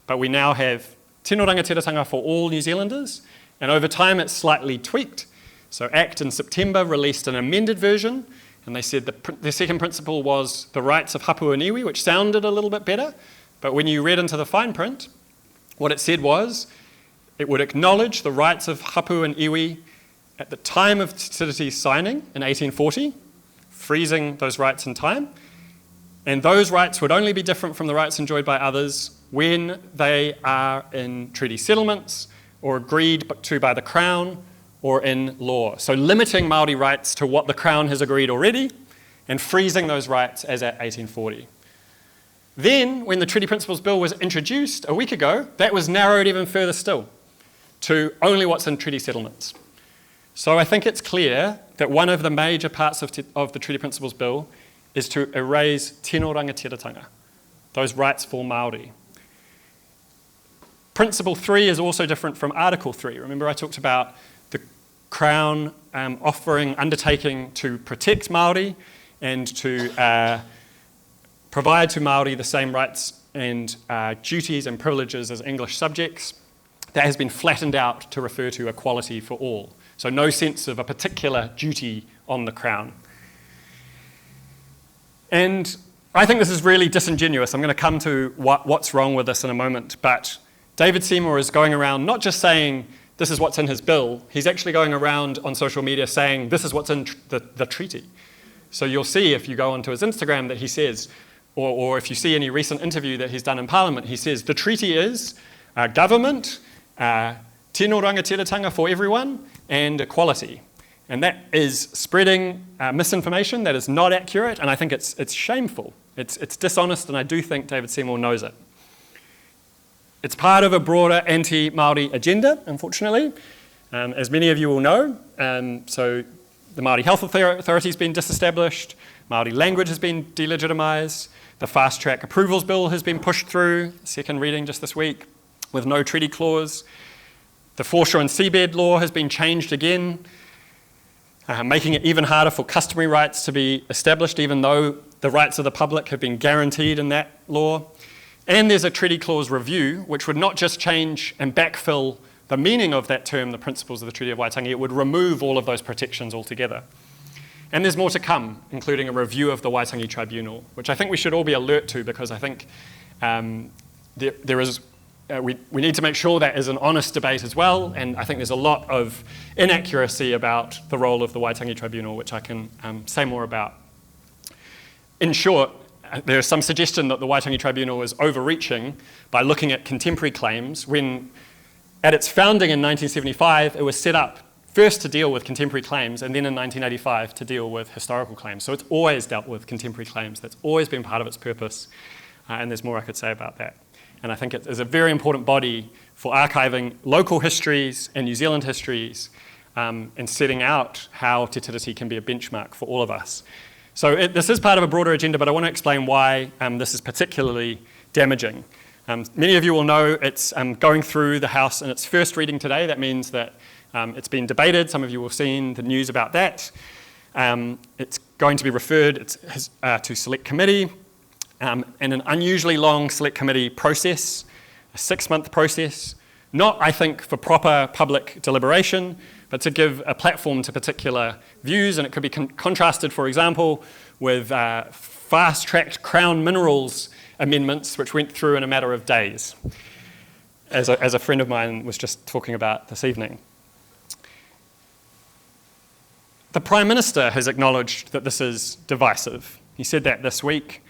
But we now have tino rangatiratanga for all New Zealanders, and over time it's slightly tweaked. So ACT in September released an amended version, and they said the second principle was the rights of hapu and iwi, which sounded a little bit better, but when you read into the fine print, what it said was it would acknowledge the rights of hapu and iwi at the time of Te Tiriti's signing in 1840, freezing those rights in time, and those rights would only be different from the rights enjoyed by others when they are in treaty settlements or agreed to by the Crown or in law. So limiting Māori rights to what the Crown has agreed already and freezing those rights as at 1840. Then, when the Treaty Principles Bill was introduced a week ago, that was narrowed even further still to only what's in treaty settlements. So I think it's clear that one of the major parts of the Treaty Principles Bill is to erase tino rangatiratanga, those rights for Māori. Principle 3 is also different from Article 3. Remember I talked about the Crown undertaking to protect Māori and to provide to Māori the same rights and duties and privileges as English subjects. that has been flattened out to refer to equality for all. So no sense of a particular duty on the Crown. And I think this is really disingenuous. I'm going to come to what's wrong with this in a moment, but David Seymour is going around not just saying this is what's in his bill, he's actually going around on social media saying this is what's in the treaty. So you'll see if you go onto his Instagram that he says, or if you see any recent interview that he's done in Parliament, he says the treaty is government, tino rangatiratanga for everyone, and equality. And that is spreading misinformation that is not accurate, and I think it's shameful. It's dishonest, and I do think David Seymour knows it. It's part of a broader anti-Māori agenda, unfortunately, as many of you will know. So the Māori Health Authority has been disestablished, Māori language has been delegitimised, the Fast Track Approvals Bill has been pushed through, second reading just this week, with no treaty clause. The foreshore and seabed law has been changed again, making it even harder for customary rights to be established, even though the rights of the public have been guaranteed in that law. And there's a treaty clause review, which would not just change and backfill the meaning of that term, the principles of the Treaty of Waitangi, it would remove all of those protections altogether. And there's more to come, including a review of the Waitangi Tribunal, which I think we should all be alert to, because I think we need to make sure that is an honest debate as well, and I think there's a lot of inaccuracy about the role of the Waitangi Tribunal, which I can say more about. In short, there's some suggestion that the Waitangi Tribunal is overreaching by looking at contemporary claims when, at its founding in 1975, it was set up first to deal with contemporary claims and then in 1985 to deal with historical claims. So it's always dealt with contemporary claims. That's always been part of its purpose, and there's more I could say about that. And I think it is a very important body for archiving local histories and New Zealand histories and setting out how Te Tiriti can be a benchmark for all of us. So this is part of a broader agenda, but I want to explain why this is particularly damaging. Many of you will know it's going through the House in its first reading today. That means that it's been debated. Some of you will have seen the news about that. It's going to be referred to Select Committee, and an unusually long Select Committee process, a 6-month process, not, I think, for proper public deliberation, but to give a platform to particular views, and it could be contrasted, for example, with fast-tracked Crown Minerals amendments, which went through in a matter of days, as a friend of mine was just talking about this evening. The Prime Minister has acknowledged that this is divisive. He said that this week.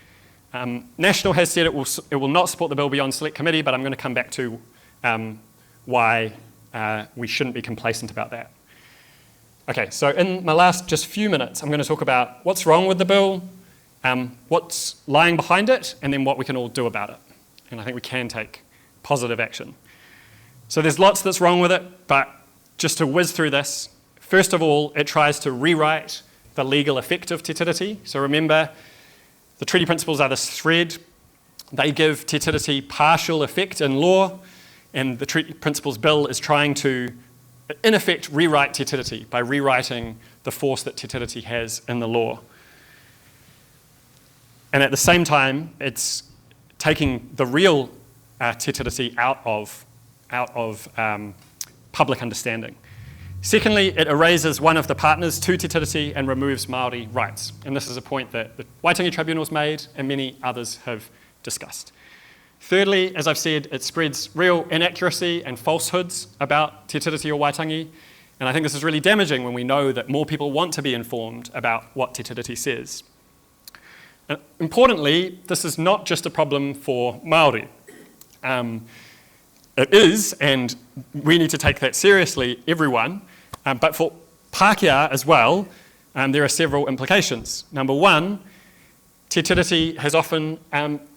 National has said it will not support the bill beyond Select Committee, but I'm going to come back to why we shouldn't be complacent about that. Okay, so in my last just few minutes, I'm going to talk about what's wrong with the bill, what's lying behind it, and then what we can all do about it. And I think we can take positive action. So there's lots that's wrong with it, but just to whiz through this, first of all, it tries to rewrite the legal effect of Te Tiriti. So remember, the treaty principles are this thread. They give Te Tiriti partial effect in law, and the Treaty Principles Bill is trying to, in effect, rewrite Te Tiriti by rewriting the force that Te Tiriti has in the law. And at the same time, it's taking the real Te Tiriti out of public understanding. Secondly, it erases one of the partners to Te Tiriti and removes Māori rights. And this is a point that the Waitangi Tribunal's made and many others have discussed. Thirdly, as I've said, it spreads real inaccuracy and falsehoods about Te Tiriti or Waitangi, and I think this is really damaging when we know that more people want to be informed about what Te Tiriti says. And importantly, this is not just a problem for Māori. It is, and we need to take that seriously, everyone, but for Pākehā as well, there are several implications. Number one, Te Tiriti has often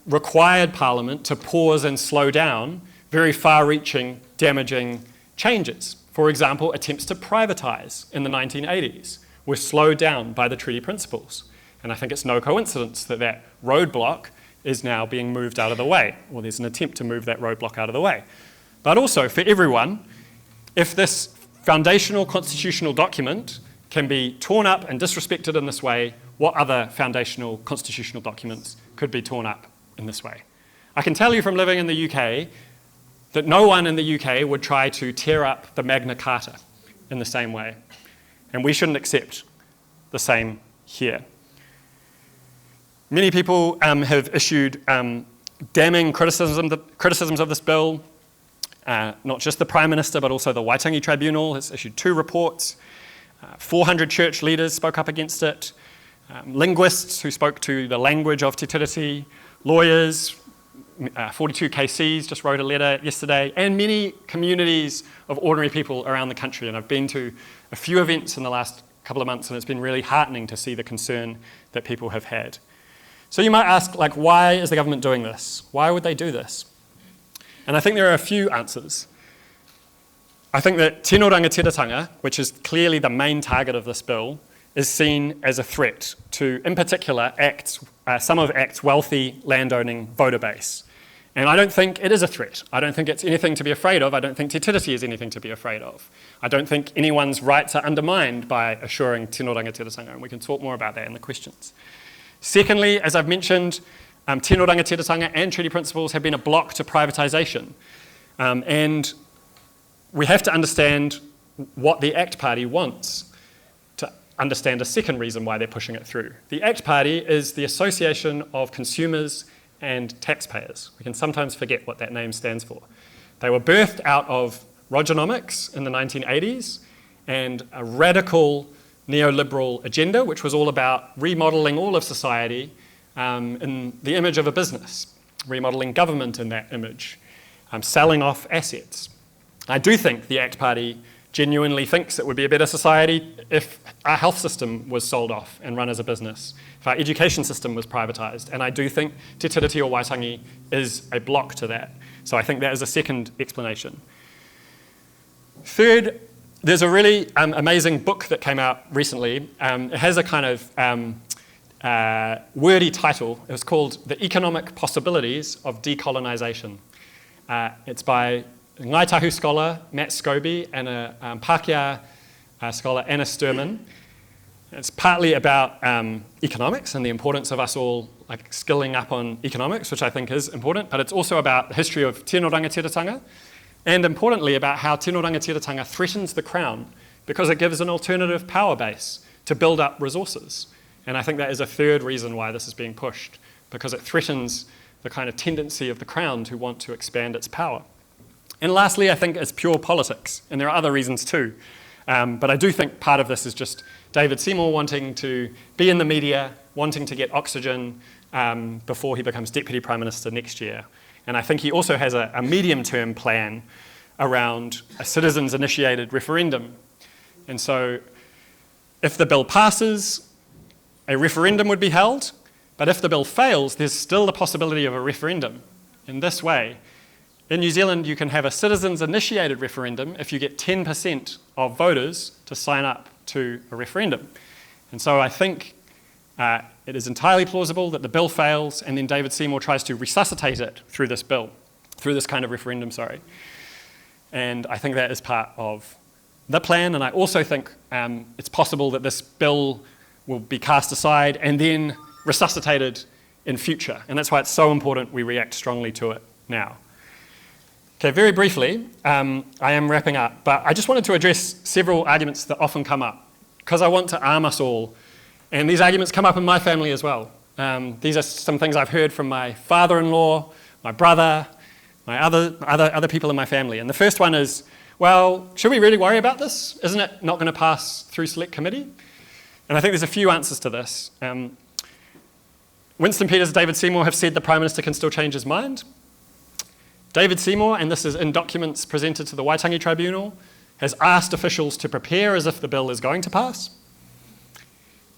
required Parliament to pause and slow down very far-reaching, damaging changes. For example, attempts to privatise in the 1980s were slowed down by the treaty principles. And I think it's no coincidence that that roadblock is now being moved out of the way, or there's an attempt to move that roadblock out of the way. But also, for everyone, if this foundational constitutional document can be torn up and disrespected in this way, what other foundational constitutional documents could be torn up in this way? I can tell you from living in the UK, that no one in the UK would try to tear up the Magna Carta in the same way. And we shouldn't accept the same here. Many people have issued damning criticisms of this bill. Not just the Prime Minister, but also the Waitangi Tribunal has issued 2 reports. 400 church leaders spoke up against it. Linguists who spoke to the language of Te Tiriti, lawyers, 42 KCs just wrote a letter yesterday, and many communities of ordinary people around the country. And I've been to a few events in the last couple of months, and it's been really heartening to see the concern that people have had. So you might ask, why is the government doing this? Why would they do this? And I think there are a few answers. I think that tino rangatiratanga, which is clearly the main target of this bill, is seen as a threat to, in particular, some of ACT's wealthy landowning voter base. And I don't think it is a threat. I don't think it's anything to be afraid of. I don't think Te Tiriti is anything to be afraid of. I don't think anyone's rights are undermined by assuring tino rangatiratanga, and we can talk more about that in the questions. Secondly, as I've mentioned, tino rangatiratanga and treaty principles have been a block to privatisation. And we have to understand what the ACT Party wants to understand a second reason why they're pushing it through. The ACT Party is the Association of Consumers and Taxpayers. We can sometimes forget what that name stands for. They were birthed out of Rogernomics in the 1980s and a radical neoliberal agenda, which was all about remodelling all of society in the image of a business, remodelling government in that image, selling off assets. I do think the ACT Party genuinely thinks it would be a better society if our health system was sold off and run as a business, if our education system was privatised, and I do think Te Tiriti or Waitangi is a block to that. So I think that is a second explanation. Third, there's a really amazing book that came out recently. It has a kind of wordy title. It was called The Economic Possibilities of Decolonisation. It's by a Ngai Tahu scholar, Matt Scobie, and a Pākehā scholar, Anna Sturman. It's partly about economics and the importance of us all skilling up on economics, which I think is important, but it's also about the history of tino rangatiratanga, and importantly about how tino rangatiratanga threatens the Crown because it gives an alternative power base to build up resources. And I think that is a third reason why this is being pushed, because it threatens the kind of tendency of the Crown to want to expand its power. And lastly, I think it's pure politics, and there are other reasons too. But I do think part of this is just David Seymour wanting to be in the media, wanting to get oxygen before he becomes Deputy Prime Minister next year. And I think he also has a medium-term plan around a citizens-initiated referendum. And so if the bill passes, a referendum would be held, but if the bill fails, there's still the possibility of a referendum. In this way, in New Zealand, you can have a citizens-initiated referendum if you get 10% of voters to sign up to a referendum. And so I think it is entirely plausible that the bill fails and then David Seymour tries to resuscitate it through this bill, through this kind of referendum, sorry. And I think that is part of the plan, and I also think it's possible that this bill will be cast aside and then resuscitated in future. And that's why it's so important we react strongly to it now. Okay, very briefly, I am wrapping up, but I just wanted to address several arguments that often come up, because I want to arm us all. And these arguments come up in my family as well. These are some things I've heard from my father-in-law, my brother, my other people in my family. And the first one is, well, should we really worry about this? Isn't it not going to pass through select committee? And I think there's a few answers to this. Winston Peters and David Seymour have said the Prime Minister can still change his mind. David Seymour, and this is in documents presented to the Waitangi Tribunal, has asked officials to prepare as if the bill is going to pass.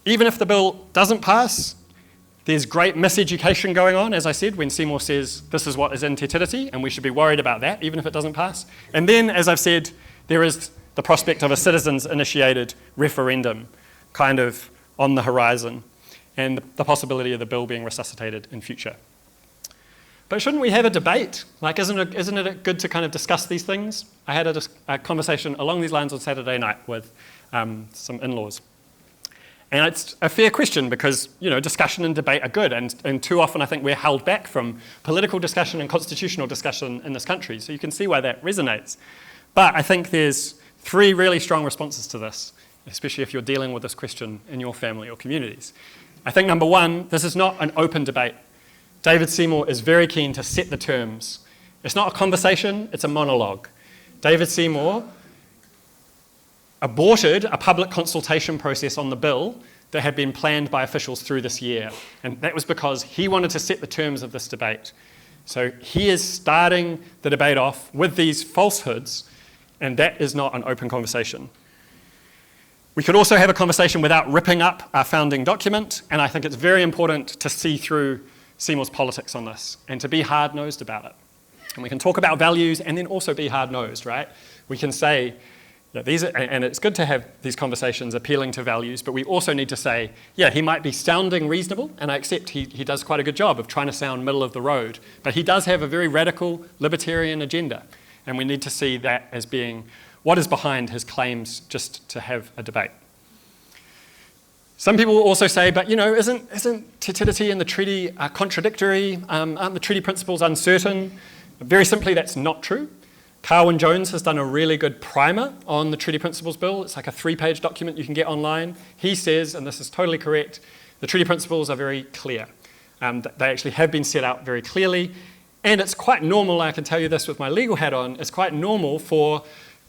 Even if the bill doesn't pass, there's great miseducation going on, as I said, when Seymour says this is what is in Te Tiriti, and we should be worried about that, even if it doesn't pass. And then, as I've said, there is the prospect of a citizens-initiated referendum kind of on the horizon, and the possibility of the bill being resuscitated in future. But shouldn't we have a debate? Isn't it good to kind of discuss these things? I had a conversation along these lines on Saturday night with some in-laws. And it's a fair question because, discussion and debate are good, and too often I think we're held back from political discussion and constitutional discussion in this country, so you can see why that resonates. But I think there's 3 really strong responses to this, especially if you're dealing with this question in your family or communities. I think number 1, this is not an open debate. David Seymour is very keen to set the terms. It's not a conversation, it's a monologue. David Seymour aborted a public consultation process on the bill that had been planned by officials through this year. And that was because he wanted to set the terms of this debate. So he is starting the debate off with these falsehoods, and that is not an open conversation. We could also have a conversation without ripping up our founding document, and I think it's very important to see through Seymour's politics on this and to be hard-nosed about it. And we can talk about values and then also be hard-nosed, right? We can say, and it's good to have these conversations appealing to values, but we also need to say, he might be sounding reasonable, and I accept he does quite a good job of trying to sound middle of the road, but he does have a very radical libertarian agenda, and we need to see that as being what is behind his claims just to have a debate. Some people will also say, but isn't Te Tiriti and the treaty contradictory? Aren't the treaty principles uncertain? Very simply, that's not true. Carwyn Jones has done a really good primer on the Treaty Principles Bill. It's like a 3-page document you can get online. He says, and this is totally correct, the Treaty Principles are very clear. They actually have been set out very clearly, and it's quite normal, I can tell you this with my legal hat on, it's quite normal for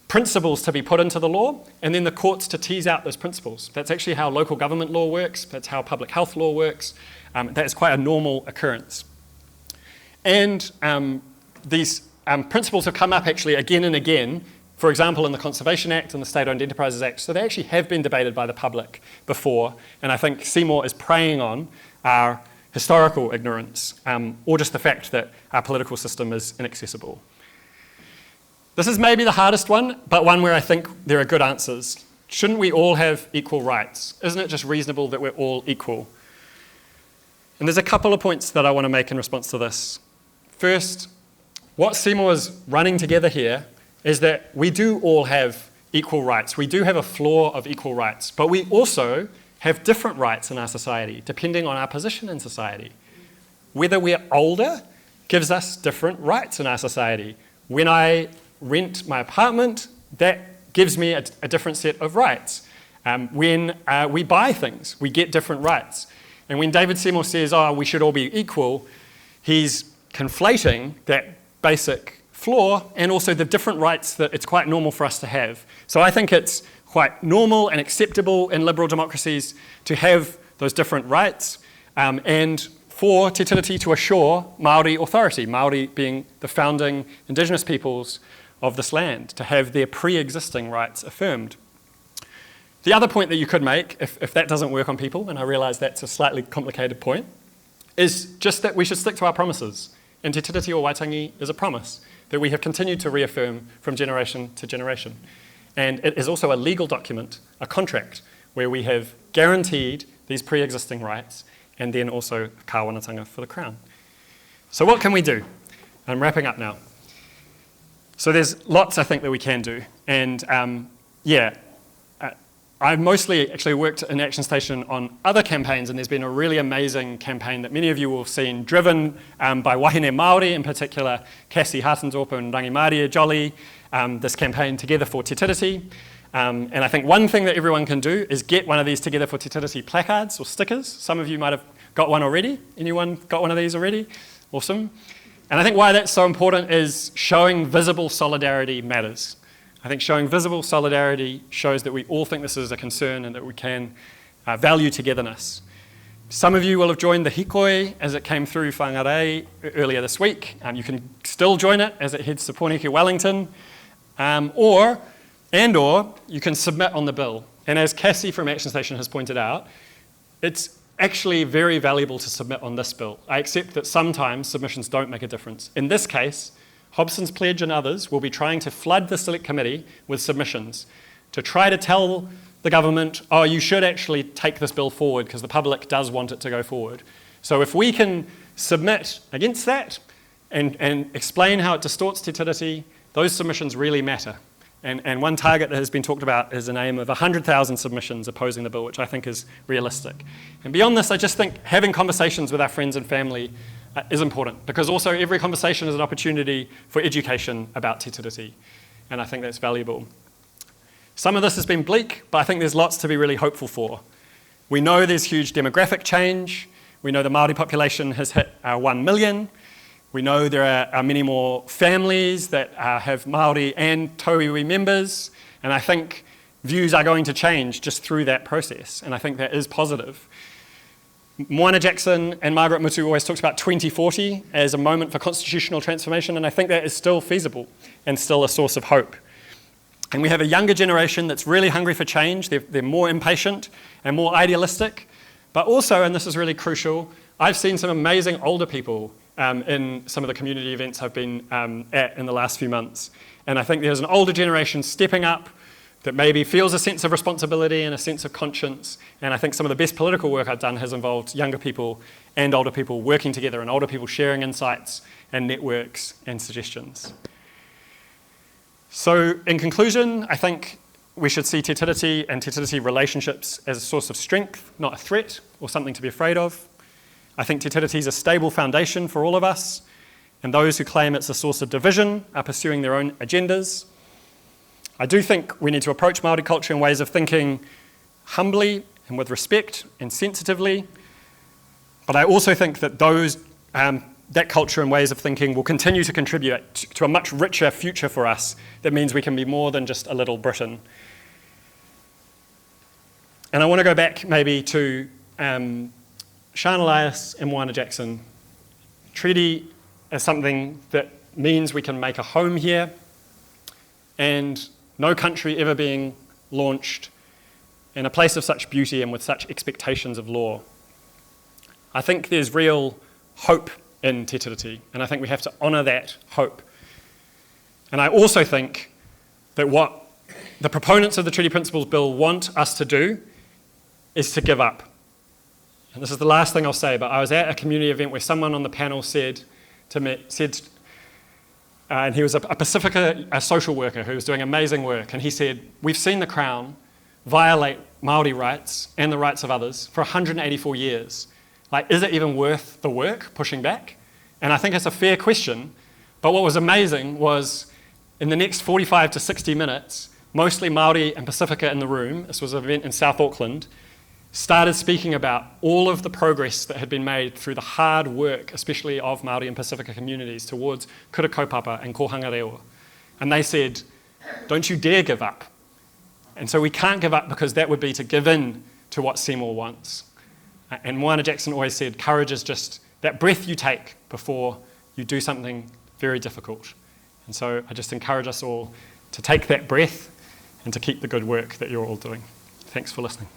principles to be put into the law, and then the courts to tease out those principles. That's actually how local government law works, that's how public health law works. That is quite a normal occurrence. And these principles have come up actually again and again, for example, in the Conservation Act and the State-Owned Enterprises Act, so they actually have been debated by the public before, and I think Seymour is preying on our historical ignorance, or just the fact that our political system is inaccessible. This is maybe the hardest one, but one where I think there are good answers. Shouldn't we all have equal rights? Isn't it just reasonable that we're all equal? And there's a couple of points that I want to make in response to this. First, what Seymour is running together here is that we do all have equal rights. We do have a floor of equal rights, but we also have different rights in our society, depending on our position in society. Whether we're older gives us different rights in our society. When I rent my apartment, that gives me a different set of rights. When we buy things, we get different rights. And when David Seymour says, we should all be equal, he's conflating that basic flaw and also the different rights that it's quite normal for us to have. So I think it's quite normal and acceptable in liberal democracies to have those different rights, and for Te Tiriti to assure Māori authority, Māori being the founding Indigenous peoples of this land, to have their pre-existing rights affirmed. The other point that you could make, if that doesn't work on people, and I realise that's a slightly complicated point, is just that we should stick to our promises. And Te Tiriti o Waitangi is a promise that we have continued to reaffirm from generation to generation. And it is also a legal document, a contract, where we have guaranteed these pre-existing rights and then also kāwanatanga for the Crown. So what can we do? I'm wrapping up now. So there's lots, I think, that we can do. And I've mostly actually worked in Actionstation on other campaigns, and there's been a really amazing campaign that many of you will have seen, driven by wahine Māori, in particular Cassie Hartensdorp and Rangimaria Jolly, this campaign Together for Te Tiriti. And I think one thing that everyone can do is get one of these Together for Te Tiriti placards or stickers. Some of you might have got one already. Anyone got one of these already? Awesome. And I think why that's so important is showing visible solidarity matters. I think showing visible solidarity shows that we all think this is a concern and that we can value togetherness. Some of you will have joined the hikoi as it came through Whangārei earlier this week. You can still join it as it heads to Pōneke Wellington, or you can submit on the bill. And as Cassie from Actionstation has pointed out, it's actually very valuable to submit on this bill. I accept that sometimes submissions don't make a difference. In this case, Hobson's Pledge and others will be trying to flood the Select Committee with submissions to try to tell the government, you should actually take this bill forward because the public does want it to go forward. So if we can submit against that and explain how it distorts Te Tiriti, those submissions really matter. And one target that has been talked about is an aim of 100,000 submissions opposing the bill, which I think is realistic. And beyond this, I just think having conversations with our friends and family is important, because also every conversation is an opportunity for education about Te Tiriti, and I think that's valuable. Some of this has been bleak, but I think there's lots to be really hopeful for. We know there's huge demographic change. We know the Māori population has hit 1 million. We know there are many more families that have Māori and Tauiwi members, and I think views are going to change just through that process, and I think that is positive. Moana Jackson and Margaret Mutu always talks about 2040 as a moment for constitutional transformation, and I think that is still feasible and still a source of hope. And we have a younger generation that's really hungry for change. They're more impatient and more idealistic, but also, and this is really crucial, I've seen some amazing older people in some of the community events I've been at in the last few months. And I think there's an older generation stepping up that maybe feels a sense of responsibility and a sense of conscience. And I think some of the best political work I've done has involved younger people and older people working together, and older people sharing insights and networks and suggestions. So in conclusion, I think we should see Te Tiriti and Te Tiriti relationships as a source of strength, not a threat or something to be afraid of. I think Te Tiriti is a stable foundation for all of us, and those who claim it's a source of division are pursuing their own agendas. I do think we need to approach Māori culture in ways of thinking humbly and with respect and sensitively, but I also think that that culture and ways of thinking will continue to contribute to a much richer future for us that means we can be more than just a little Britain. And I want to go back maybe to Sian Elias and Moana Jackson. Treaty is something that means we can make a home here, and no country ever being launched in a place of such beauty and with such expectations of law. I think there's real hope in Te Tiriti, and I think we have to honour that hope. And I also think that what the proponents of the Treaty Principles Bill want us to do is to give up. And this is the last thing I'll say, but I was at a community event where someone on the panel said to me, and he was a Pacifica, a social worker who was doing amazing work, and he said, we've seen the Crown violate Māori rights and the rights of others for 184 years. Like, is it even worth the work pushing back? And I think it's a fair question, but what was amazing was in the next 45 to 60 minutes, mostly Māori and Pacifica in the room, this was an event in South Auckland, started speaking about all of the progress that had been made through the hard work, especially of Māori and Pacifica communities, towards kura kaupapa and kohanga reo. And they said, don't you dare give up. And so we can't give up, because that would be to give in to what Seymour wants. And Moana Jackson always said, courage is just that breath you take before you do something very difficult. And so I just encourage us all to take that breath and to keep the good work that you're all doing. Thanks for listening.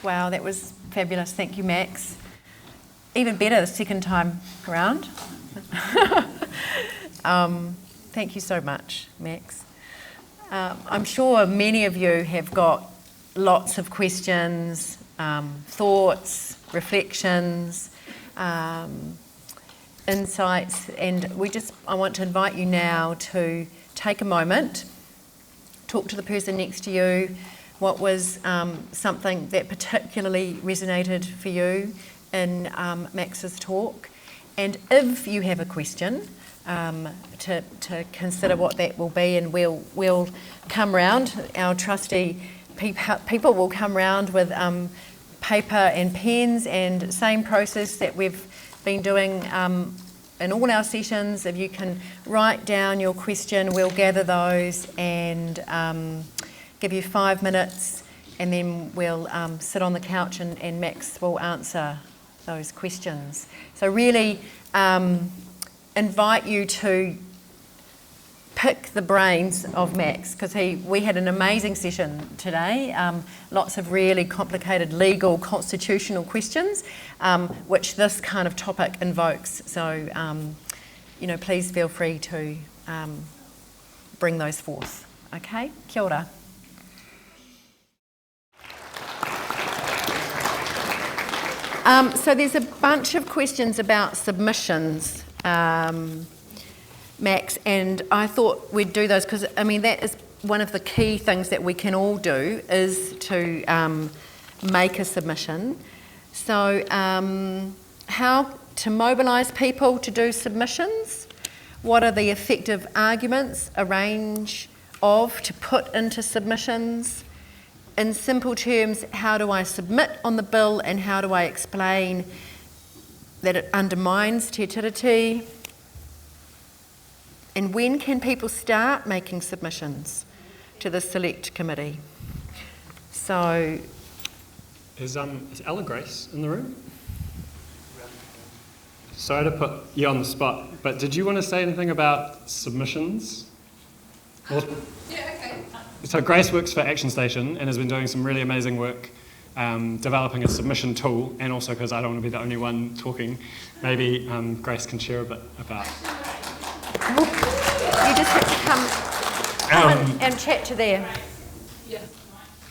Wow, that was fabulous. Thank you, Max. Even better the second time around. Thank you so much, Max. I'm sure many of you have got lots of questions, thoughts, reflections, insights, and I want to invite you now to take a moment, talk to the person next to you. What was something that particularly resonated for you in Max's talk? And if you have a question, to consider what that will be, and we'll come round. Our trusty people will come round with paper and pens, and same process that we've been doing in all our sessions. If you can write down your question, we'll gather those and give you 5 minutes, and then we'll sit on the couch and Max will answer those questions. So really invite you to pick the brains of Max, because we had an amazing session today, lots of really complicated legal, constitutional questions, which this kind of topic invokes. So please feel free to bring those forth. Okay, kia ora. So there's a bunch of questions about submissions, Max, and I thought we'd do those because, that is one of the key things that we can all do is to make a submission. So how to mobilise people to do submissions, what are the effective arguments, a range of to put into submissions. In simple terms, how do I submit on the bill and how do I explain that it undermines Te Tiriti? And when can people start making submissions to the select committee? So... Is Ella Grace in the room? Sorry to put you on the spot, but did you want to say anything about submissions? Yeah, okay. So Grace works for ActionStation and has been doing some really amazing work developing a submission tool, and also because I don't want to be the only one talking, maybe Grace can share a bit about. You just have to come and chat to there. Yeah.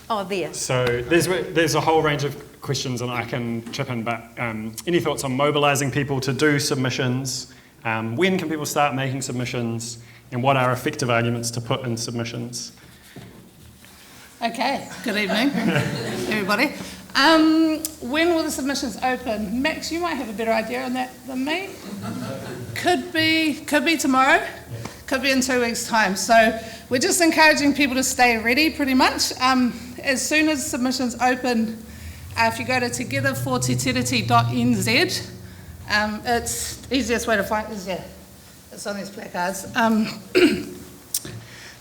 Oh, there. So there's a whole range of questions and I can chip in, but any thoughts on mobilising people to do submissions? When can people start making submissions? And what are effective arguments to put in submissions? Okay, good evening, everybody. When will the submissions open? Max, you might have a better idea on that than me. Could be tomorrow, could be in 2 weeks' time. So we're just encouraging people to stay ready pretty much. As soon as submissions open, if you go to togetherfortetiriti.nz, it's the easiest way to find it, yeah, it's on these placards.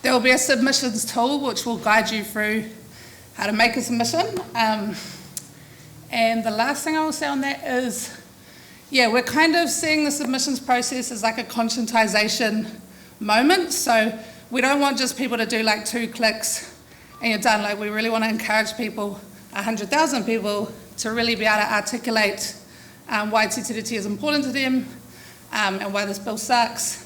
There will be a submissions tool which will guide you through how to make a submission. And the last thing I will say on that is, we're kind of seeing the submissions process as like a conscientisation moment. So we don't want just people to do like 2 clicks and you're done. Like we really want to encourage people, 100,000 people, to really be able to articulate why Te Tiriti is important to them and why this bill sucks.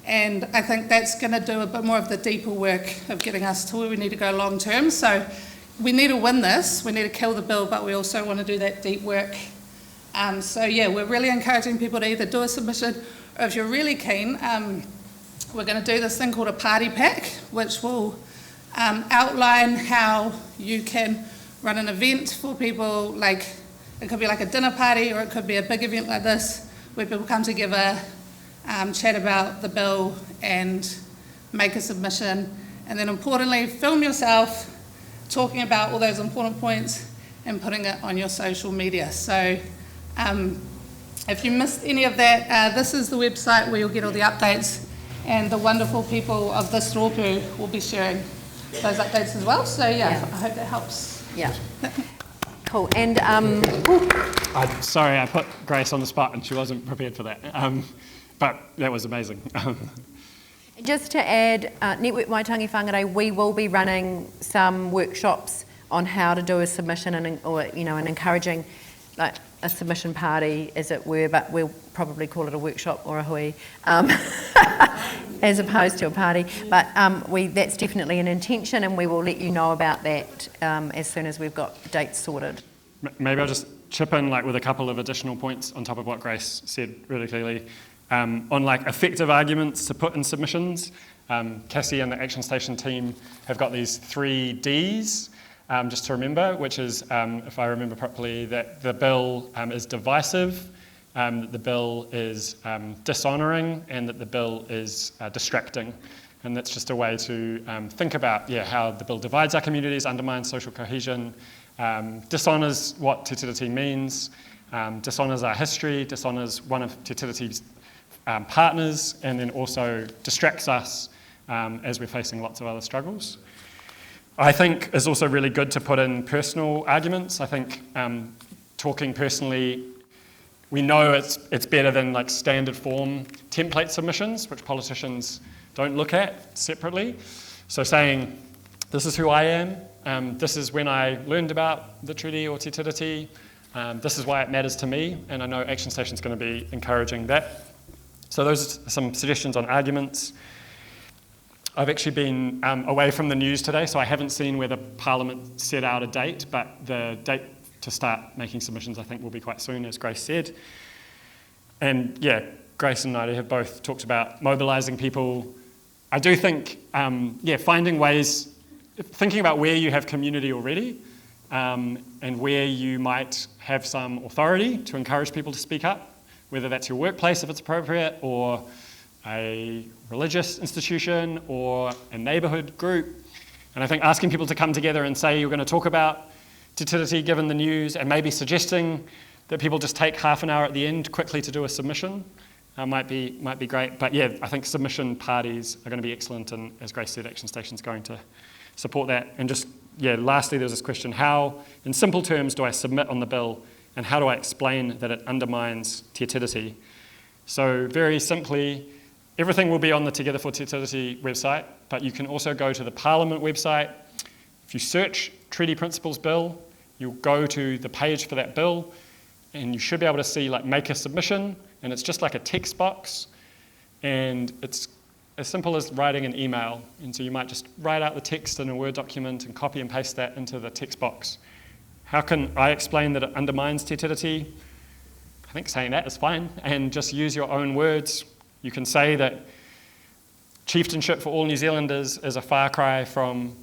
And I think that's going to do a bit more of the deeper work of getting us to where we need to go long term. So we need to win this, we need to kill the bill, but we also want to do that deep work. We're really encouraging people to either do a submission, or if you're really keen, we're going to do this thing called a party pack, which will outline how you can run an event for people. Like it could be like a dinner party, or it could be a big event like this, where people come together, chat about the bill and make a submission, and then importantly film yourself talking about all those important points and putting it on your social media. So if you missed any of that, this is the website where you'll get all the updates, and the wonderful people of this rōpū will be sharing those updates as well. So I hope that helps. Yeah. Cool. And sorry, I put Grace on the spot and she wasn't prepared for that. But that was amazing. Just to add, Network Waitangi Whangārei, we will be running some workshops on how to do a submission and encouraging like a submission party, as it were, but we'll probably call it a workshop or a hui, as opposed to a party. But that's definitely an intention, and we will let you know about that as soon as we've got dates sorted. Maybe I'll just chip in with a couple of additional points on top of what Grace said really clearly. On effective arguments to put in submissions, Cassie and the ActionStation team have got these 3 Ds, just to remember, which is, if I remember properly, that the bill is divisive, that the bill is dishonouring, and that the bill is distracting. And that's just a way to think about how the bill divides our communities, undermines social cohesion, dishonours what Te Tiriti means, dishonours our history, dishonours one of Te Tiriti's partners, and then also distracts us as we're facing lots of other struggles. I think it's also really good to put in personal arguments. I think talking personally, we know it's better than standard form template submissions, which politicians don't look at separately. So saying, this is who I am, this is when I learned about the treaty or Te Tiriti, this is why it matters to me, and I know ActionStation is going to be encouraging that. So those are some suggestions on arguments. I've actually been away from the news today, so I haven't seen whether Parliament set out a date, but the date to start making submissions I think will be quite soon, as Grace said. And yeah, Grace and Ngaire have both talked about mobilising people. I do think, finding ways, thinking about where you have community already, and where you might have some authority to encourage people to speak up, whether that's your workplace if it's appropriate, or a religious institution, or a neighbourhood group. And I think asking people to come together and say you're going to talk about Te Tiriti given the news, and maybe suggesting that people just take half an hour at the end quickly to do a submission might be great. But yeah, I think submission parties are going to be excellent, and as Grace said, ActionStation's going to support that. And just, lastly, there's this question, how, in simple terms, do I submit on the bill, and how do I explain that it undermines Te Tiriti? So very simply, everything will be on the Together for Te Tiriti website, but you can also go to the Parliament website. If you search Treaty Principles Bill, you'll go to the page for that bill, and you should be able to see make a submission, and it's just like a text box, and it's as simple as writing an email. And so you might just write out the text in a Word document and copy and paste that into the text box. How can I explain that it undermines Te Tiriti? I think saying that is fine, and just use your own words. You can say that chieftainship for all New Zealanders is a far cry from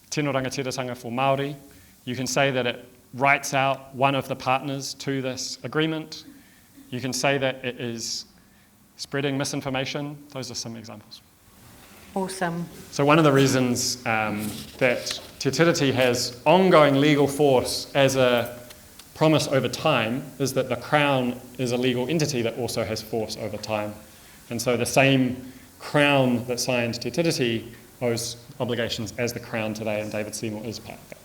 tino rangatiratanga for Māori. You can say that it writes out one of the partners to this agreement. You can say that it is spreading misinformation. Those are some examples. Awesome. So one of the reasons that Te Tiriti has ongoing legal force as a promise over time is that the Crown is a legal entity that also has force over time. And so the same Crown that signed Te Tiriti owes obligations as the Crown today, and David Seymour is part of that.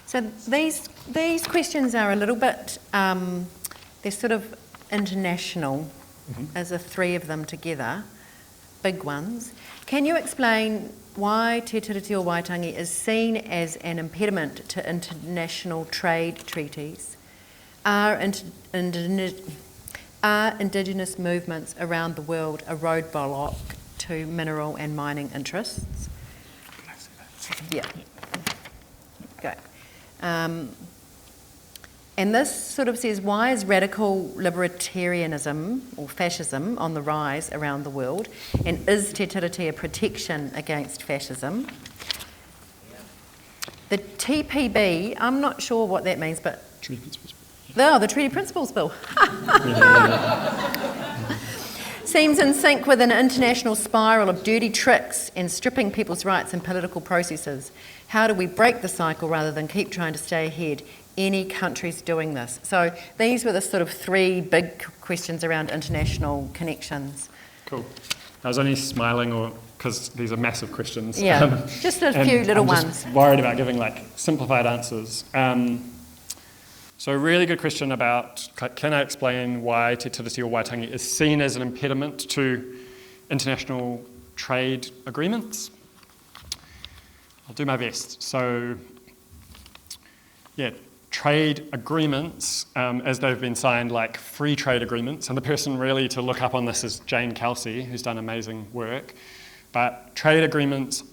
So these questions are a little bit, they're sort of international, as the three of them together, big ones. Can you explain why Te Tiriti o Waitangi is seen as an impediment to international trade treaties? Are Indigenous movements around the world a roadblock to mineral and mining interests? Yeah. Go. And this sort of says, why is radical libertarianism or fascism on the rise around the world? And is Te Tiriti a protection against fascism? The TPB, I'm not sure what that means, but... Treaty Principles. Oh, the Treaty Principles Bill. Seems in sync with an international spiral of dirty tricks and stripping people's rights in political processes. How do we break the cycle rather than keep trying to stay ahead? Any countries doing this? So these were the sort of three big questions around international connections. Cool. I was only smiling because these are massive questions. Yeah, just a few little ones. I'm just worried about giving simplified answers. So a really good question about, can I explain why Te Tiriti o Waitangi is seen as an impediment to international trade agreements? I'll do my best. So, trade agreements, as they've been signed, like free trade agreements, and the person really to look up on this is Jane Kelsey, who's done amazing work. But trade agreements,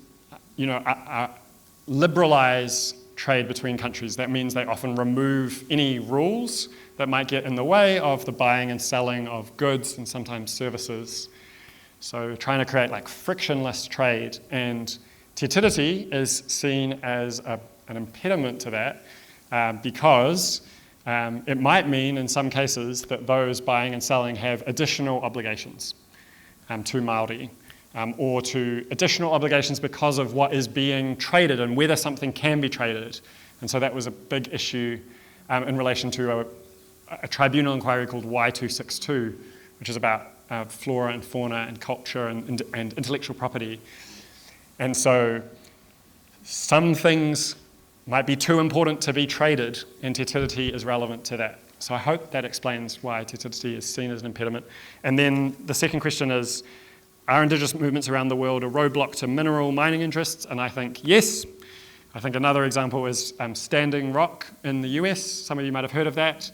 liberalise trade between countries. That means they often remove any rules that might get in the way of the buying and selling of goods and sometimes services. So trying to create frictionless trade, and Te Tiriti is seen as an impediment to that because it might mean in some cases that those buying and selling have additional obligations to Māori. Or to additional obligations because of what is being traded and whether something can be traded. And so that was a big issue in relation to a tribunal inquiry called Y262, which is about flora and fauna and culture and intellectual property. And so some things might be too important to be traded, and Te Tiriti is relevant to that. So I hope that explains why Te Tiriti is seen as an impediment. And then the second question is, are Indigenous movements around the world a roadblock to mineral mining interests? And I think yes. I think another example is Standing Rock in the US. Some of you might have heard of that.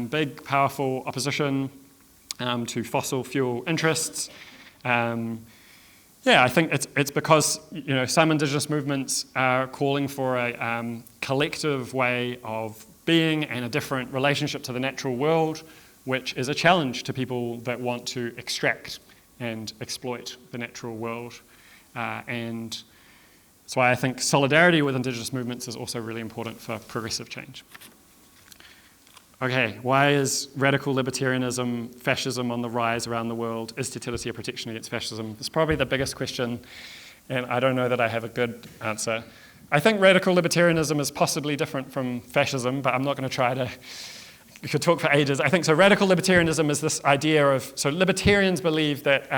Big, powerful opposition to fossil fuel interests. I think it's because some Indigenous movements are calling for a collective way of being and a different relationship to the natural world, which is a challenge to people that want to extract and exploit the natural world. And that's why I think solidarity with Indigenous movements is also really important for progressive change. Okay, why is radical libertarianism, fascism on the rise around the world? Is Te Tiriti a protection against fascism? It's probably the biggest question, and I don't know that I have a good answer. I think radical libertarianism is possibly different from fascism, but I'm not going to try to. You could talk for ages. I think so. Radical libertarianism is this idea of, so libertarians believe that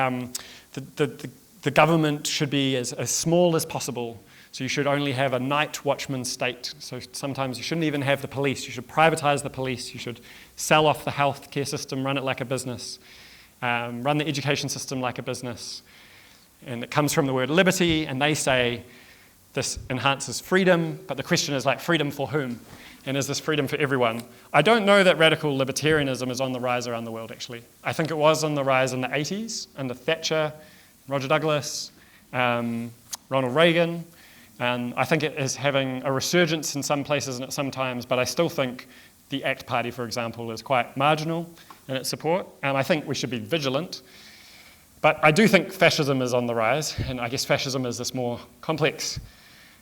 the government should be as small as possible. So you should only have a night watchman state. So sometimes you shouldn't even have the police. You should privatize the police. You should sell off the healthcare system, run it like a business, run the education system like a business. And it comes from the word liberty, and they say this enhances freedom, but the question is like, freedom for whom? And is this freedom for everyone? I don't know that radical libertarianism is on the rise around the world, actually. I think it was on the rise in the 80s under Thatcher, Roger Douglas, Ronald Reagan. And I think it is having a resurgence in some places and at some times, but I still think the ACT Party, for example, is quite marginal in its support. I think we should be vigilant. But I do think fascism is on the rise, and I guess fascism is this more complex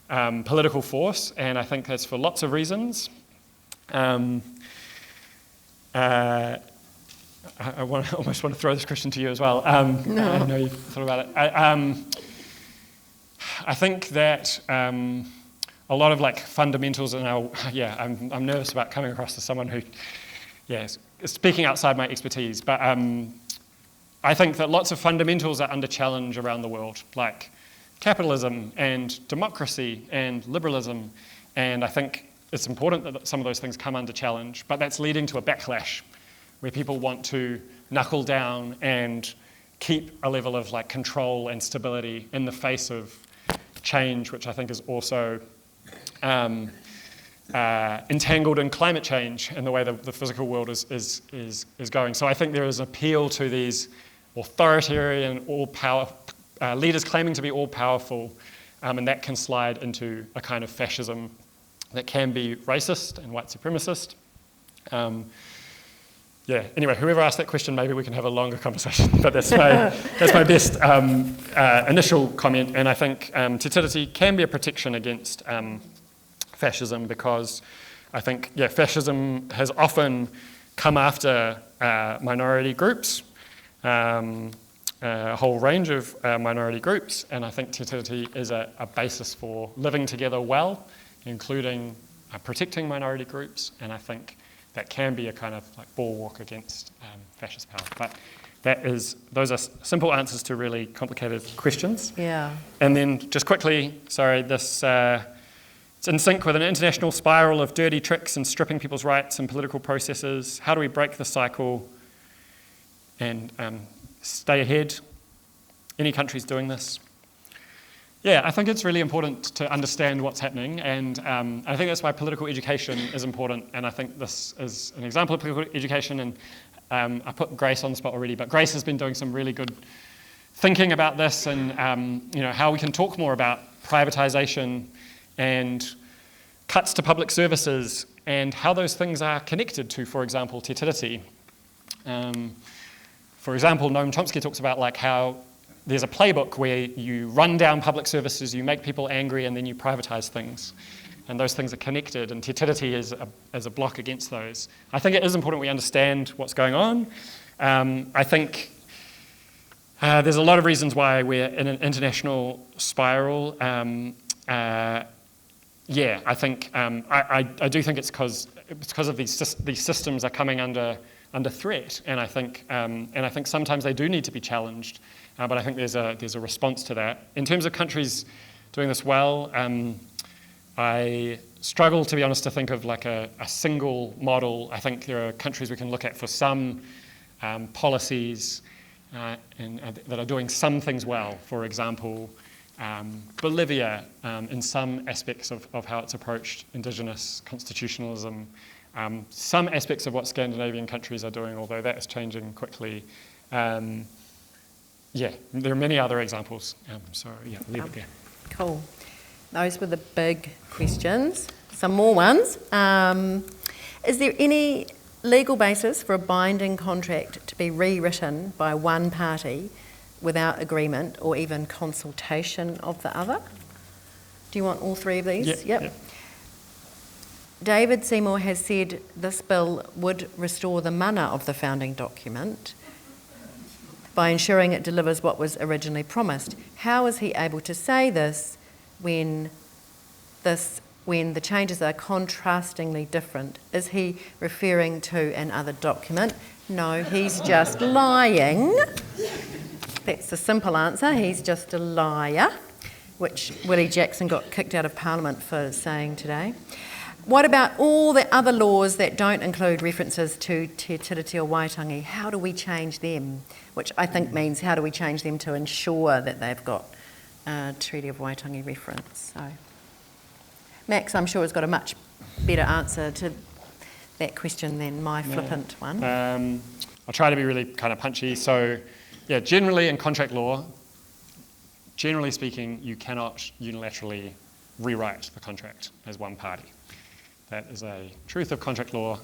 political force, and I think that's for lots of reasons. I almost want to throw this question to you as well. No. I know you've thought about it. I think that a lot of fundamentals in our, I'm nervous about coming across as someone who, is speaking outside my expertise, but I think that lots of fundamentals are under challenge around the world, like capitalism and democracy and liberalism, and I think it's important that some of those things come under challenge, but that's leading to a backlash where people want to knuckle down and keep a level of control and stability in the face of change, which I think is also entangled in climate change and the way the physical world is going. So I think there is an appeal to these authoritarian, leaders claiming to be all-powerful, and that can slide into a kind of fascism that can be racist and white supremacist. Anyway, whoever asked that question, maybe we can have a longer conversation, but that's my best initial comment, and I think Te Tiriti can be a protection against fascism, because I think, fascism has often come after minority groups, a whole range of minority groups, and I think Te Tiriti is a basis for living together well, including protecting minority groups, and I think that can be a kind of bulwark against fascist power. But those are simple answers to really complicated questions. Yeah. And then just quickly, this it's in sync with an international spiral of dirty tricks and stripping people's rights and political processes. How do we break the cycle and stay ahead? Any countries doing this? Yeah, I think it's really important to understand what's happening, and I think that's why political education is important, and I think this is an example of political education, and I put Grace on the spot already, but Grace has been doing some really good thinking about this, and how we can talk more about privatisation and cuts to public services, and how those things are connected to, for example, Te Tiriti. For example, Noam Chomsky talks about how there's a playbook where you run down public services, you make people angry, and then you privatise things. And those things are connected, and Te Tiriti is a block against those. I think it is important we understand what's going on. I think there's a lot of reasons why we're in an international spiral. I think I do think it's because of these systems are coming under threat, and I think sometimes they do need to be challenged. But I think there's a response to that. In terms of countries doing this well, I struggle, to be honest, to think of a single model. I think there are countries we can look at for some policies that are doing some things well. For example, Bolivia, in some aspects of how it's approached Indigenous constitutionalism, some aspects of what Scandinavian countries are doing, although that is changing quickly. Yeah, there are many other examples. So yeah, leave it there. Cool. Those were the big questions. Some more ones. Is there any legal basis for a binding contract to be rewritten by one party without agreement or even consultation of the other? Do you want all three of these? Yep. David Seymour has said this bill would restore the mana of the founding document by ensuring it delivers what was originally promised. How is he able to say this when the changes are contrastingly different? Is he referring to another document? No, he's just lying. That's the simple answer. He's just a liar, which Willie Jackson got kicked out of Parliament for saying today. What about all the other laws that don't include references to Te Tiriti or Waitangi? How do we change them? Which I think means how do we change them to ensure that they've got a Treaty of Waitangi reference? So, Max, I'm sure, has got a much better answer to that question than my flippant one. I'll try to be really kind of punchy. So, yeah, generally in contract law, generally speaking, you cannot unilaterally rewrite the contract as one party. That is a truth of contract law.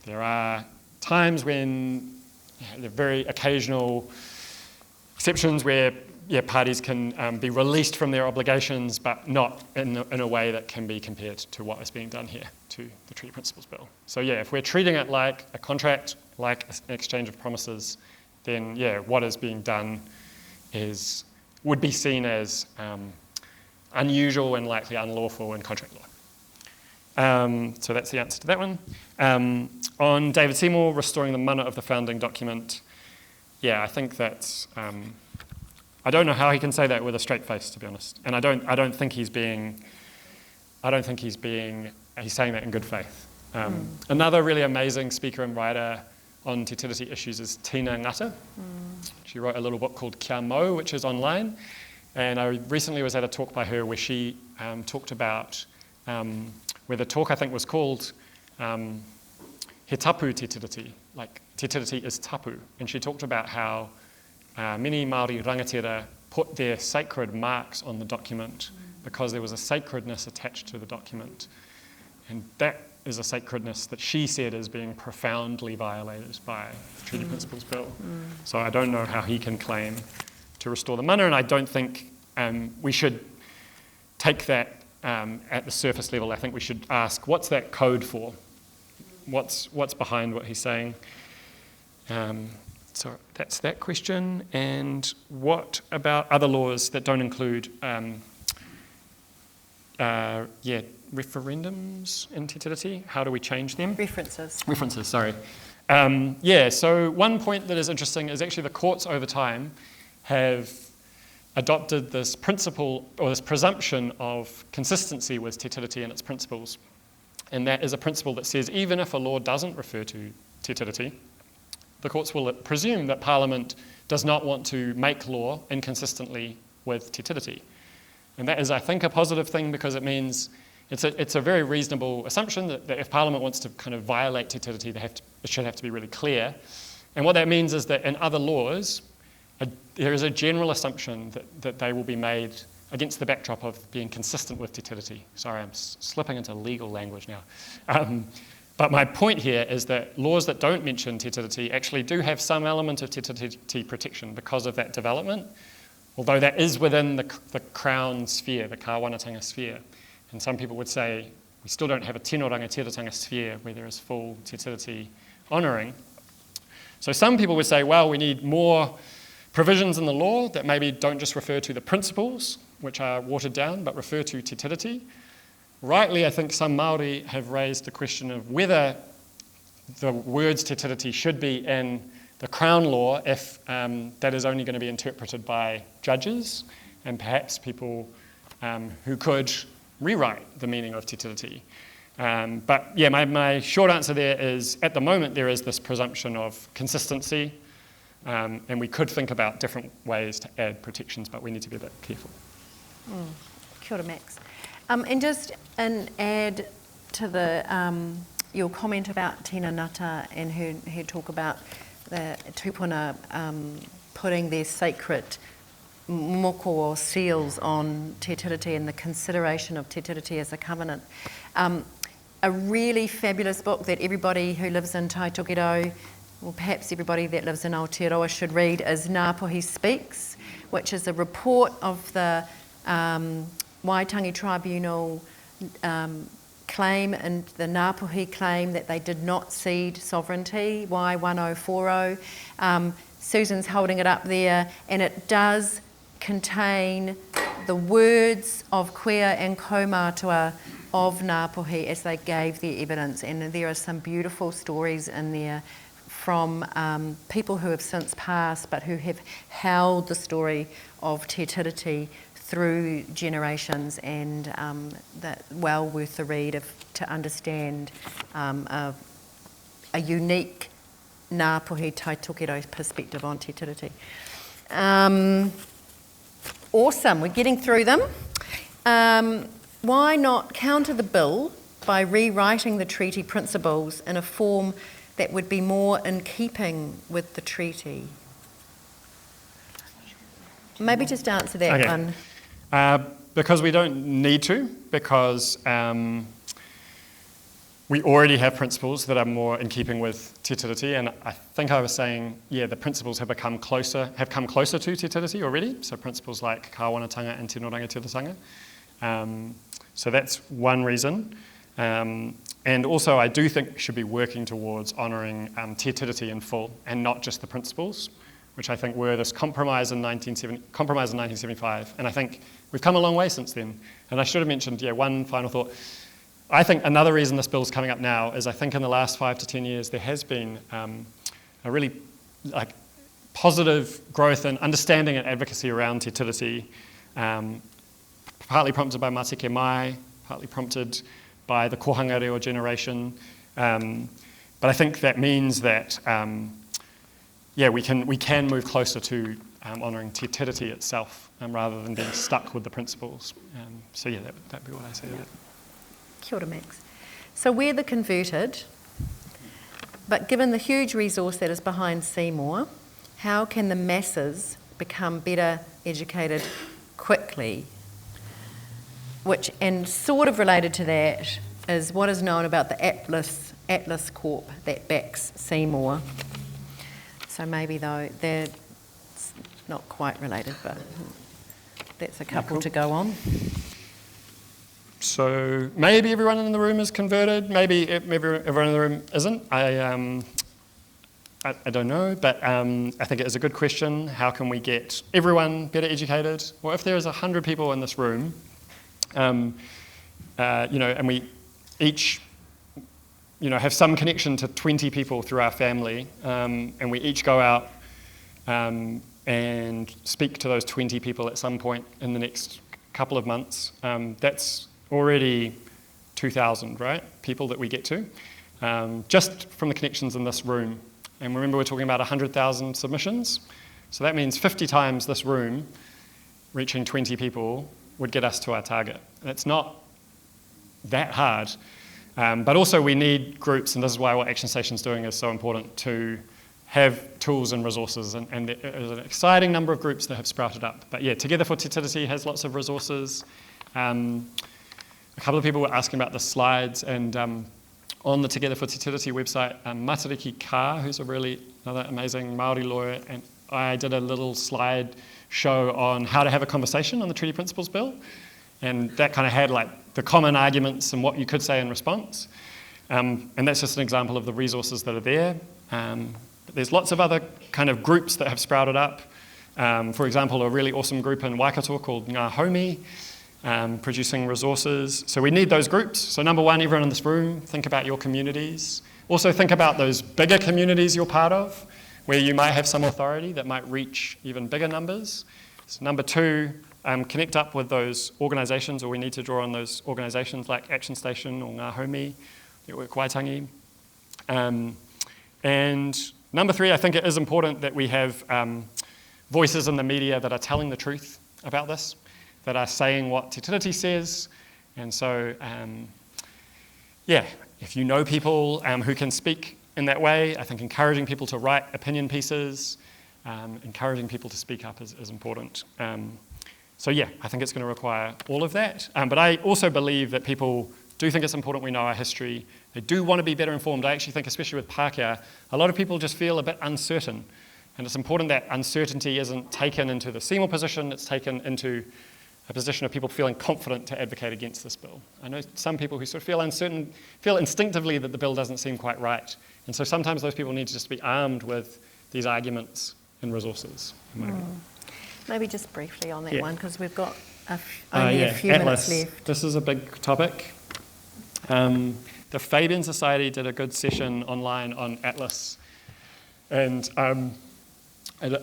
There are times when there are very occasional exceptions where parties can be released from their obligations, but not in a way that can be compared to what is being done here, to the Treaty Principles Bill. So yeah, if we're treating it like a contract, like an exchange of promises, then yeah, what is being done would be seen as unusual and likely unlawful in contract law. So that's the answer to that one. On David Seymour restoring the mana of the founding document, yeah, I think that's. I don't know how he can say that with a straight face, to be honest. And I don't think he's saying that in good faith. Another really amazing speaker and writer on Te Tiriti issues is Tina Ngata. She wrote a little book called Kia Mau, which is online. And I recently was at a talk by her where she talked about where the talk I think was called He Tapu Te Tiriti, like Te Tiriti is tapu. And she talked about how many Māori rangatira put their sacred marks on the document because there was a sacredness attached to the document. And that is a sacredness that she said is being profoundly violated by the Treaty Principles Bill. So I don't know how he can claim to restore the mana, and I don't think we should take that at the surface level. I think we should ask, what's that code for? What's behind what he's saying? So that's that question. And what about other laws that don't include referendums in Te Tiriti? How do we change them? References, sorry. So one point that is interesting is actually the courts over time have adopted this principle or this presumption of consistency with Te Tiriti and its principles. And that is a principle that says even if a law doesn't refer to Te Tiriti, the courts will presume that Parliament does not want to make law inconsistently with Te Tiriti. And that is, I think, a positive thing because it means it's a very reasonable assumption that if Parliament wants to kind of violate Te Tiriti, it should have to be really clear. And what that means is that in other laws, there is a general assumption that they will be made against the backdrop of being consistent with Te Tiriti. Sorry, I'm slipping into legal language now. But my point here is that laws that don't mention Te Tiriti actually do have some element of Te Tiriti protection because of that development, although that is within the Crown sphere, the Kāwanatanga sphere. And some people would say we still don't have a tino rangatiratanga sphere where there is full Te Tiriti honouring. So some people would say, well, we need more provisions in the law that maybe don't just refer to the principles, which are watered down, but refer to Te Tiriti. Rightly, I think some Māori have raised the question of whether the words Te Tiriti should be in the Crown law if that is only going to be interpreted by judges and perhaps people who could rewrite the meaning of Te Tiriti. But yeah, my short answer there is at the moment there is this presumption of consistency and we could think about different ways to add protections, but we need to be a bit careful. Kia ora, Max. And just an add your comment about Tina Ngata and her talk about the tupuna putting their sacred moko or seals on Te Tiriti and the consideration of Te Tiriti as a covenant. A really fabulous book that everybody who lives in Taitokerau, or perhaps everybody that lives in Aotearoa, should read is Ngāpuhi Speaks, which is a report of the Waitangi Tribunal claim and the Ngāpuhi claim that they did not cede sovereignty, Y1040. Susan's holding it up there, and it does contain the words of Quea and Kaumātua of Ngāpuhi as they gave their evidence, and there are some beautiful stories in there from people who have since passed but who have held the story of Te Tiriti through generations, and that well worth the read to understand a unique Ngāpuhi Taitokerau perspective on Te Tiriti. Awesome, we're getting through them. Why not counter the bill by rewriting the treaty principles in a form that would be more in keeping with the treaty? Maybe just answer that one. Because we don't need to, because we already have principles that are more in keeping with Te Tiriti, and I think I was saying, the principles have come closer to Te Tiriti already, so principles like kāwanatanga and te no rangatiratanga. So that's one reason. And also I do think we should be working towards honouring Te Tiriti in full, and not just the principles, which I think were this compromise in 1975, and I think we've come a long way since then. And I should have mentioned, one final thought. I think another reason this bill's coming up now is I think in the last 5 to 10 years there has been a really positive growth in understanding and advocacy around Te Tiriti, partly prompted by Māteke Mai, partly prompted by the kohanga reo generation. But I think that means that we can move closer to honouring Te Tiriti itself rather than being stuck with the principles. That'd be what I say to that. Kia ora, Max. So we're the converted, but given the huge resource that is behind Seymour, how can the masses become better educated quickly? Which, and sort of related to that, is what is known about the Atlas Corp that backs Seymour. So maybe though, they're not quite related, but that's a couple to go on. So maybe everyone in the room is converted, maybe everyone in the room isn't. I don't know, but I think it is a good question. How can we get everyone better educated? Well, if there is 100 people in this room, and we each, have some connection to 20 people through our family, and we each go out and speak to those 20 people at some point in the next couple of months, that's already 2,000, right? People that we get to, just from the connections in this room. And remember, we're talking about 100,000 submissions. So that means 50 times this room reaching 20 people would get us to our target. And it's not that hard. But also we need groups, and this is why what Actionstation's doing is so important, to have tools and resources. And there's an exciting number of groups that have sprouted up. But Together for Te Tiriti has lots of resources. A couple of people were asking about the slides, and on the Together for Te Tiriti website, Matariki Ka, who's another amazing Māori lawyer, and I did a little slide show on how to have a conversation on the Treaty Principles Bill, and that kind of had the common arguments and what you could say in response, and that's just an example of the resources that are there. But there's lots of other kind of groups that have sprouted up. For example, a really awesome group in Waikato called Ngā Haumi, producing resources. So we need those groups. So number one, everyone in this room, think about your communities. Also think about those bigger communities you're part of, where you might have some authority that might reach even bigger numbers. So number two, connect up with those organisations, or we need to draw on those organisations like Actionstation or Ngā Haumi, Network Waitangi. And number three, I think it is important that we have voices in the media that are telling the truth about this, that are saying what Te Tiriti says. And so, if you know people who can speak in that way, I think encouraging people to write opinion pieces, encouraging people to speak up is important. So yeah, I think it's going to require all of that. But I also believe that people do think it's important we know our history. They do want to be better informed. I actually think, especially with Pākehā, a lot of people just feel a bit uncertain. And it's important that uncertainty isn't taken into the Seymour position, it's taken into a position of people feeling confident to advocate against this bill. I know some people who sort of feel uncertain, feel instinctively that the bill doesn't seem quite right. And so sometimes those people need to just be armed with these arguments and resources. Maybe just briefly on that Yeah. one, because we've got only a few Atlas. minutes left. This is a big topic. The Fabian Society did a good session online on Atlas, and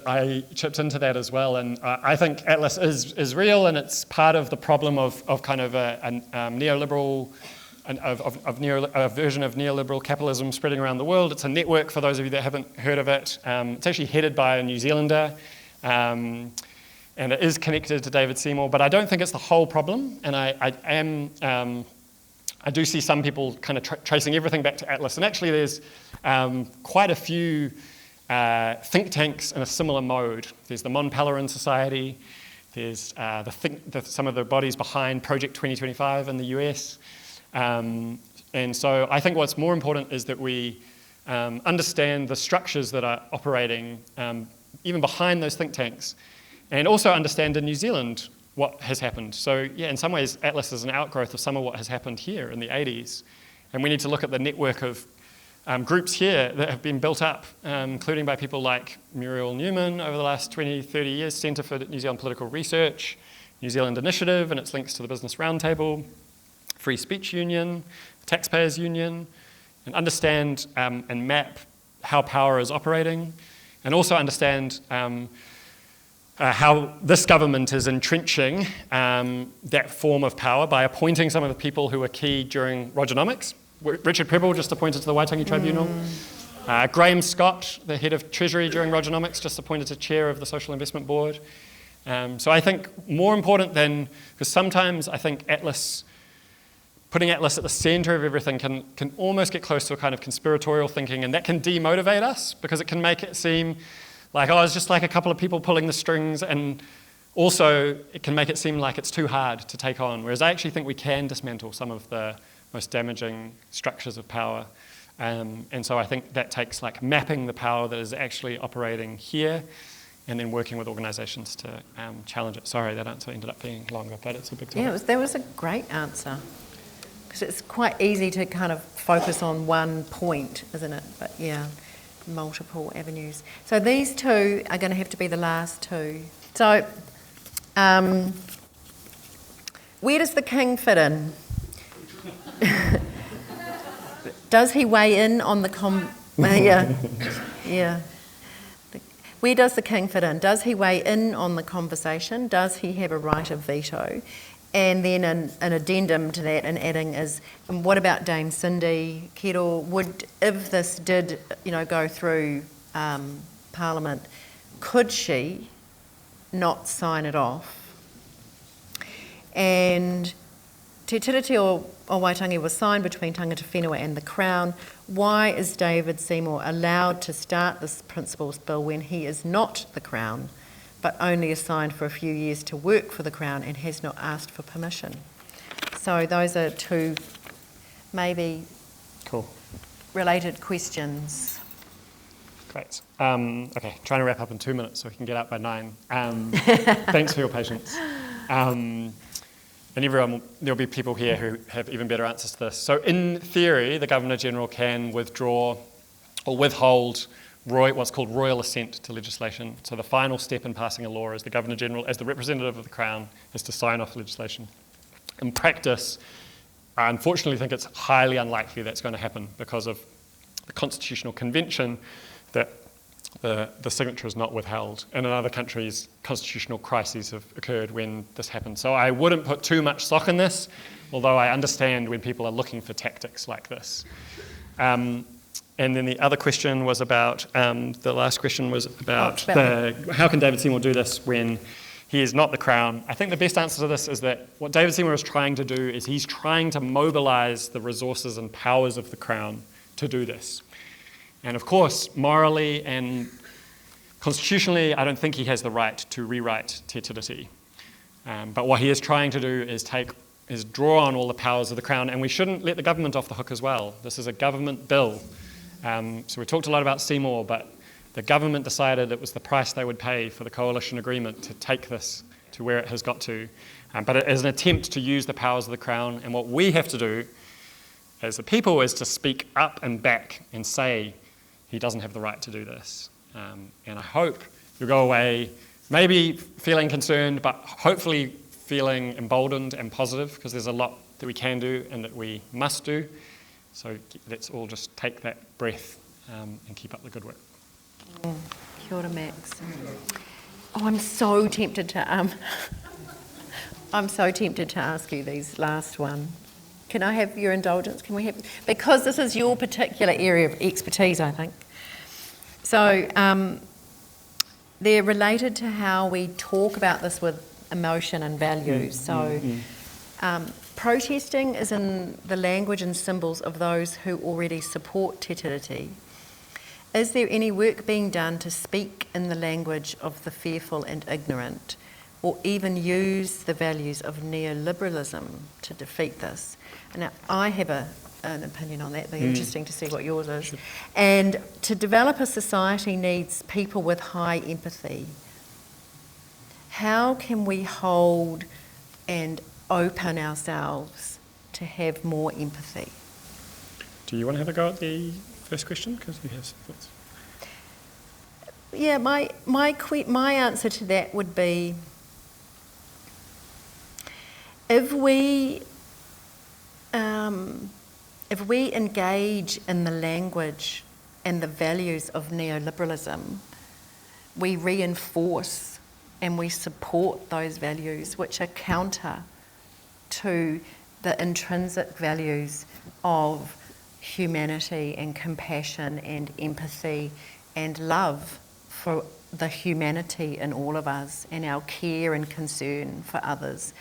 I chipped into that as well. And I think Atlas is real, and it's part of the problem of kind of a neoliberal, a version of neoliberal capitalism spreading around the world. It's a network, for those of you that haven't heard of it. It's actually headed by a New Zealander, and it is connected to David Seymour, but I don't think it's the whole problem. And I do see some people kind of tracing everything back to Atlas. And actually there's quite a few think tanks in a similar mode. There's the Mon Pelerin Society, there's some of the bodies behind Project 2025 in the US. And so I think what's more important is that we understand the structures that are operating even behind those think tanks, and also understand in New Zealand what has happened. So yeah, in some ways Atlas is an outgrowth of some of what has happened here in the 80s. And we need to look at the network of groups here that have been built up, including by people like Muriel Newman over the last 20, 30 years, Centre for New Zealand Political Research, New Zealand Initiative and its links to the Business Roundtable, Free Speech Union, Taxpayers Union, and understand and map how power is operating, and also understand how this government is entrenching that form of power by appointing some of the people who were key during Rogernomics. Richard Prebble just appointed to the Waitangi Tribunal. Graham Scott, the head of Treasury during Rogernomics, just appointed to chair of the Social Investment Board. So I think more important than, because sometimes I think putting Atlas at the centre of everything can almost get close to a kind of conspiratorial thinking, and that can demotivate us because it can make it seem like, oh, it's just like a couple of people pulling the strings, and also it can make it seem like it's too hard to take on, whereas I actually think we can dismantle some of the most damaging structures of power. And so I think that takes like mapping the power that is actually operating here and then working with organisations to challenge it. Sorry, that answer ended up being longer, but it's a big topic. Yeah, that was a great answer, because it's quite easy to kind of focus on one point, isn't it? But yeah, multiple avenues. So these two are going to have to be the last two. So where does the king fit in? Does he weigh in on the yeah. Where does the king fit in? Does he weigh in on the conversation? Does he have a right of veto? And then an addendum to that, and adding is, and what about Dame Cindy Kettle? If this did, go through Parliament, could she not sign it off? And Te Tiriti o Waitangi was signed between Tangata Whenua and the Crown. Why is David Seymour allowed to start this Principles Bill when he is not the Crown, but only assigned for a few years to work for the Crown and has not asked for permission? So those are two maybe related questions. Great. Okay, trying to wrap up in 2 minutes so we can get out by 9. Thanks for your patience. And there'll be people here who have even better answers to this. So in theory, the Governor-General can withdraw or withhold what's called royal assent to legislation. So the final step in passing a law is the Governor-General, as the representative of the Crown, is to sign off legislation. In practice, I unfortunately think it's highly unlikely that's going to happen because of the Constitutional Convention that the signature is not withheld. And in other countries, constitutional crises have occurred when this happens. So I wouldn't put too much stock in this, although I understand when people are looking for tactics like this. And then the other question was about, the last question was about how can David Seymour do this when he is not the Crown. I think the best answer to this is that what David Seymour is trying to do is he's trying to mobilise the resources and powers of the Crown to do this. And of course, morally and constitutionally, I don't think he has the right to rewrite Te Tiriti. But what he is trying to do is draw on all the powers of the Crown, and we shouldn't let the government off the hook as well. This is a government bill. So we talked a lot about Seymour, but the government decided it was the price they would pay for the coalition agreement to take this to where it has got to. But it is an attempt to use the powers of the Crown, and what we have to do as the people is to speak up and back and say he doesn't have the right to do this. And I hope you'll go away maybe feeling concerned, but hopefully feeling emboldened and positive, because there's a lot that we can do and that we must do. So let's all just take that breath and keep up the good work. Kia ora, Max. Oh, I'm so tempted to ask you these last one. Can I have your indulgence? Can we have, because this is your particular area of expertise, I think. So they're related to how we talk about this with emotion and values. So protesting is in the language and symbols of those who already support Te Tiriti. Is there any work being done to speak in the language of the fearful and ignorant, or even use the values of neoliberalism to defeat this? Now, I have an opinion on that. It'd be interesting to see what yours is. Sure. And to develop a society needs people with high empathy. How can we hold and open ourselves to have more empathy? Do you want to have a go at the first question? Because you have some thoughts. Yeah, my answer to that would be, if we engage in the language and the values of neoliberalism, we reinforce and we support those values which are counter to the intrinsic values of humanity and compassion and empathy and love for the humanity in all of us and our care and concern for others.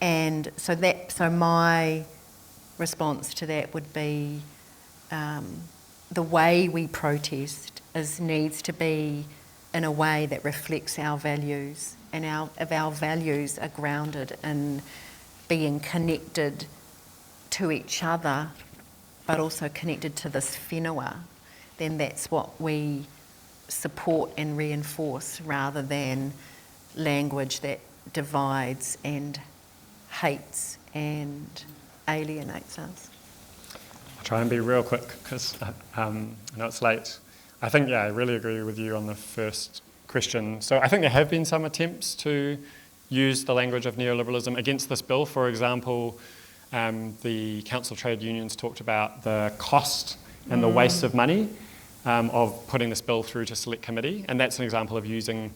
And so my response to that would be the way we protest needs to be in a way that reflects our values, and if our values are grounded in being connected to each other but also connected to this whenua, then that's what we support and reinforce, rather than language that divides and hates and alienates us. I'll try and be real quick because I know it's late. I think, I really agree with you on the first question. So I think there have been some attempts to use the language of neoliberalism against this bill. For example, the Council of Trade Unions talked about the cost and the waste of money of putting this bill through to select committee, and that's an example of using,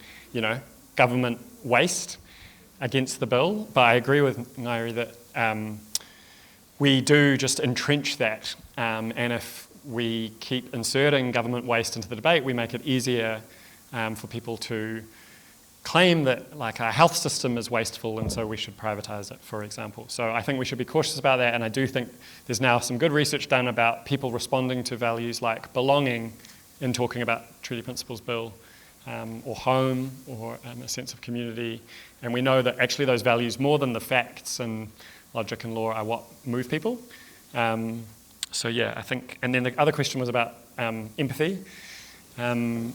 government waste against the bill. But I agree with Ngaire that we do just entrench that, and if we keep inserting government waste into the debate, we make it easier for people to claim that our health system is wasteful and so we should privatise it, for example. So I think we should be cautious about that, and I do think there's now some good research done about people responding to values like belonging in talking about Treaty Principles Bill, or home, or a sense of community. And we know that actually those values, more than the facts and logic and law, are what move people. I think, and then the other question was about empathy. I'm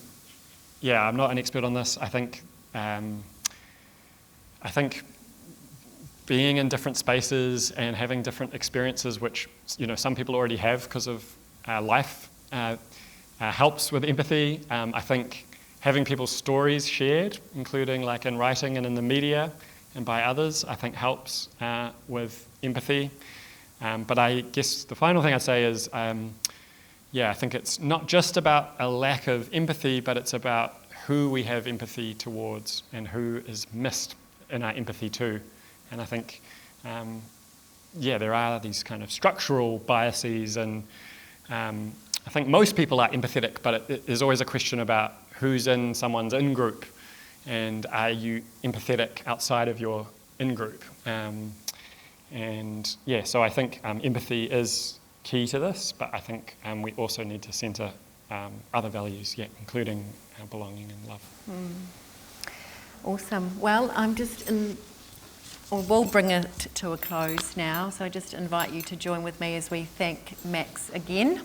not an expert on this. I think being in different spaces and having different experiences, which some people already have because of life, helps with empathy. I think having people's stories shared, including in writing and in the media and by others, I think helps with empathy. But I guess the final thing I'd say is, I think it's not just about a lack of empathy, but it's about who we have empathy towards and who is missed in our empathy too. And I think, there are these kind of structural biases, and I think most people are empathetic, but there's always a question about who's in someone's in-group and are you empathetic outside of your in-group? And yeah, so I think empathy is key to this, but I think we also need to centre other values, including belonging and love. Awesome. Well, we'll bring it to a close now, so I just invite you to join with me as we thank Max again.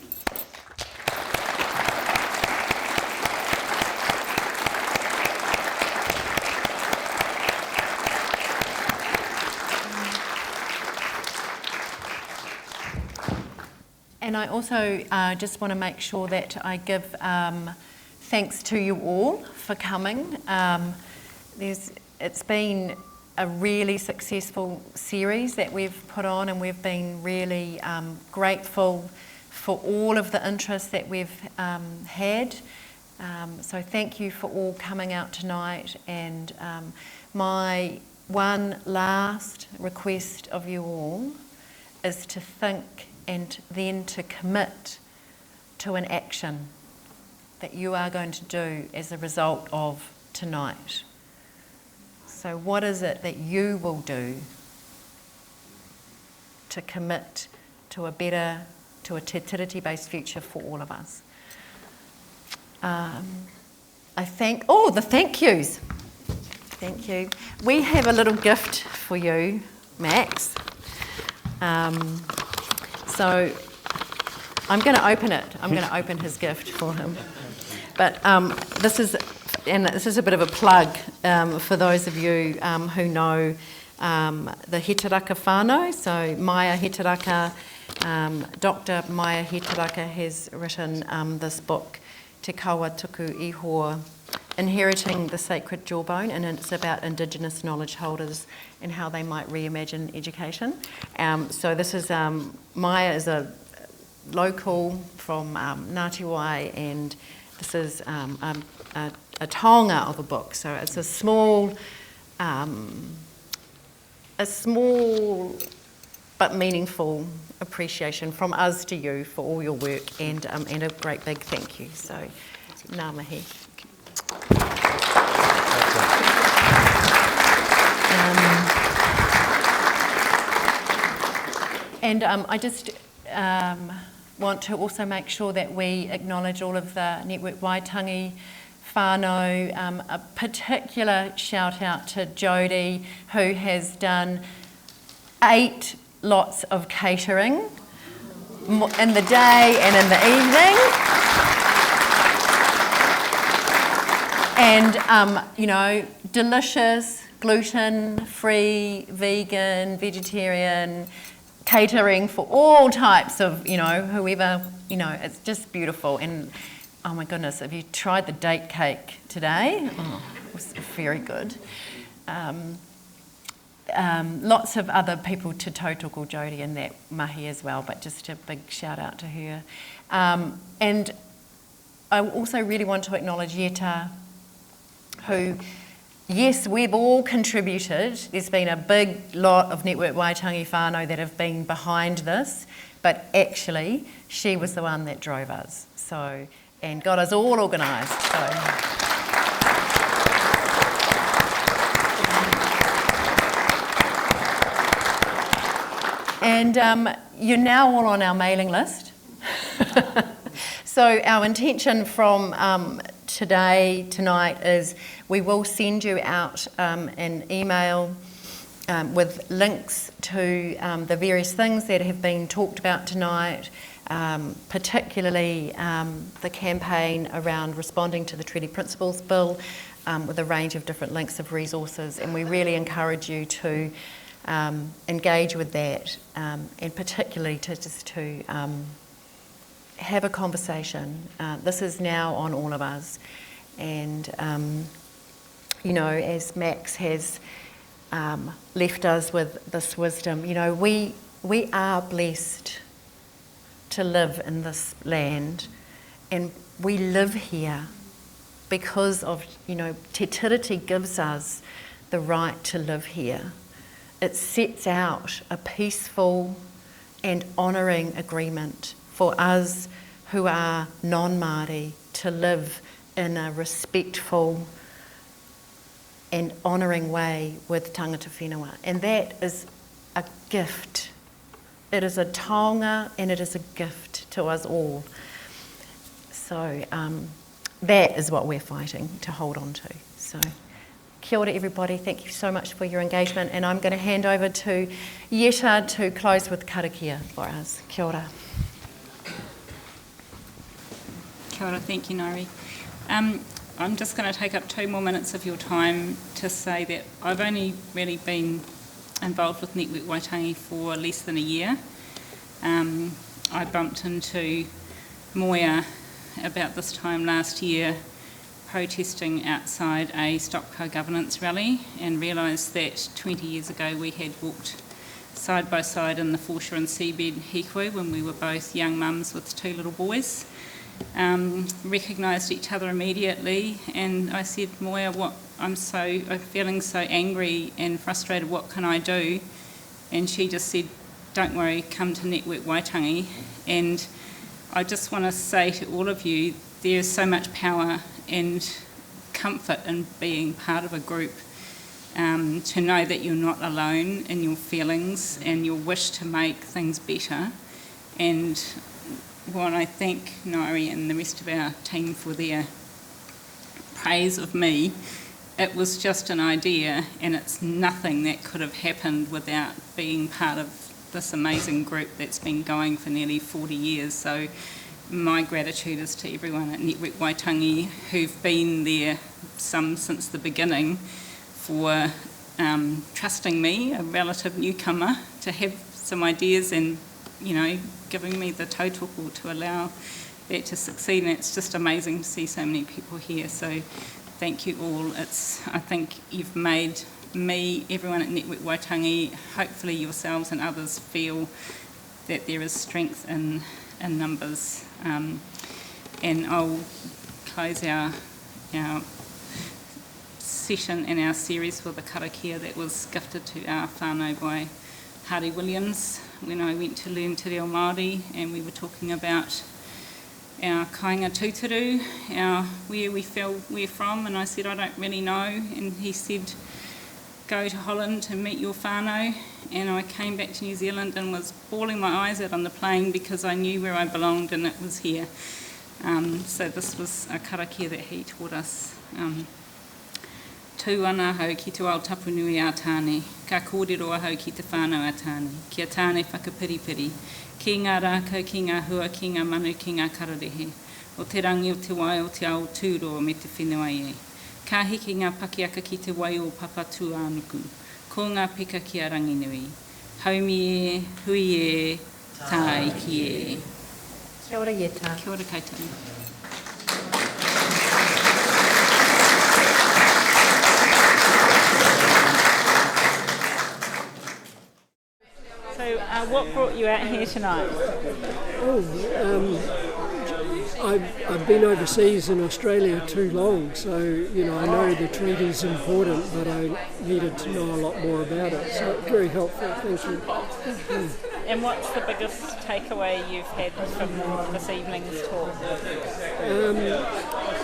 And I also just want to make sure that I give thanks to you all for coming. It's been a really successful series that we've put on, and we've been really grateful for all of the interest that we've had. So thank you for all coming out tonight. And my one last request of you all is to think and then to commit to an action that you are going to do as a result of tonight. So what is it that you will do to commit to a better, to a Te Tiriti-based future for all of us? The thank yous. Thank you. We have a little gift for you, Max. So I'm going to open it. I'm going to open his gift for him. But this is a bit of a plug for those of you who know the Heteraka whānau. So Maya Heteraka, Dr. Maya Heteraka has written this book, Te Kawa Tuku Iho, Inheriting the Sacred Jawbone, and it's about Indigenous knowledge holders and how they might reimagine education. So this is, Maya is a local from Ngāti Wai, and this is a taonga of a book. So it's a small but meaningful appreciation from us to you for all your work, and a great big thank you. So ngā mihi. And I just want to also make sure that we acknowledge all of the Network Waitangi whānau. A particular shout out to Jody, who has done 8 lots of catering in the day and in the evening. And, delicious, gluten-free, vegan, vegetarian, catering for all types of, whoever, it's just beautiful. And, oh my goodness, have you tried the date cake today? Oh, it was very good. Lots of other people to tautoko Jody in that mahi as well, but just a big shout out to her. And I also really want to acknowledge Jette, who, yes, we've all contributed. There's been a big lot of Network Waitangi whānau that have been behind this, but actually she was the one that drove us. So, and got us all organised. And you're now all on our mailing list. So our intention from tonight is we will send you out an email with links to the various things that have been talked about tonight, particularly the campaign around responding to the Treaty Principles Bill, with a range of different links of resources, and we really encourage you to engage with that, and particularly to have a conversation. This is now on all of us, and as Max has left us with this wisdom, we are blessed to live in this land, and we live here because of, Te Tiriti gives us the right to live here. It sets out a peaceful and honouring agreement for us who are non-Māori to live in a respectful and honouring way with tangata whenua. And that is a gift. It is a taonga and it is a gift to us all. So that is what we're fighting to hold on to. So kia ora everybody, thank you so much for your engagement, and I'm going to hand over to Jette to close with karakia for us. Kia ora. Kia ora, thank you, Ngaire. I'm just going to take up 2 more minutes of your time to say that I've only really been involved with Network Waitangi for less than a year. I bumped into Moya about this time last year protesting outside a Stop Co-Governance rally and realised that 20 years ago we had walked side by side in the foreshore and seabed hikoi when we were both young mums with 2 little boys. Recognised each other immediately, and I said, Moya, I'm feeling so angry and frustrated, what can I do? And she just said, don't worry, come to Network Waitangi. And I just want to say to all of you, there's so much power and comfort in being part of a group, to know that you're not alone in your feelings and your wish to make things better. And while I thank Ngaire and the rest of our team for their praise of me, it was just an idea, and it's nothing that could have happened without being part of this amazing group that's been going for nearly 40 years. So my gratitude is to everyone at Network Waitangi who've been there, some since the beginning, for trusting me, a relative newcomer, to have some ideas and, giving me the tautoko to allow that to succeed. And it's just amazing to see so many people here. So thank you all. I think you've made me, everyone at Network Waitangi, hopefully yourselves and others, feel that there is strength in numbers. And I'll close our session and our series with a karakia that was gifted to our whānau by Harry Williams when I went to learn Te Reo Māori, and we were talking about our kāinga tūturu, where we feel we're from, and I said, I don't really know, and he said, go to Holland to meet your whānau, and I came back to New Zealand and was bawling my eyes out on the plane because I knew where I belonged and it was here. So this was a karakia that he taught us. Tū ana hau ki te ao tapu nui a tāne, ka kōrero ahau ki te whānau a tāne, kia tāne whakapiripiri, ki ngā rākau, ki ngā hua, ki ngā manu, ki ngā kararehe, o te rangi o te wai o te ao tūroa me te whenua e. Ka hiki ngā pakiaka ki te wai o papa tū ānuku, ko ngā pika ki a rangi nui. Haumi e, hui e, tā iki e. Kia ora Jette. Kia ora koutou. So what brought you out here tonight? I've been overseas in Australia too long, so I know the treaty's important, but I needed to know a lot more about it. So very helpful, thank you. And what's the biggest takeaway you've had from this evening's talk?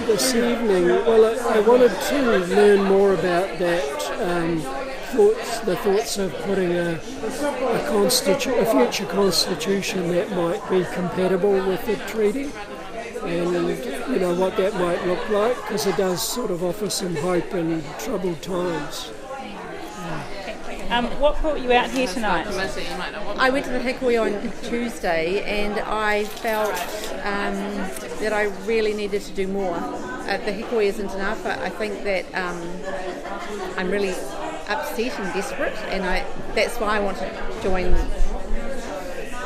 This evening, well, I wanted to learn more about that. The thoughts of putting a future constitution that might be compatible with the treaty, and what that might look like, because it does sort of offer some hope in troubled times. What brought you out here tonight? I went to the hikoi on Tuesday, and I felt that I really needed to do more. The hikoi isn't enough. I think that I'm really upset and desperate, and that's why I want to join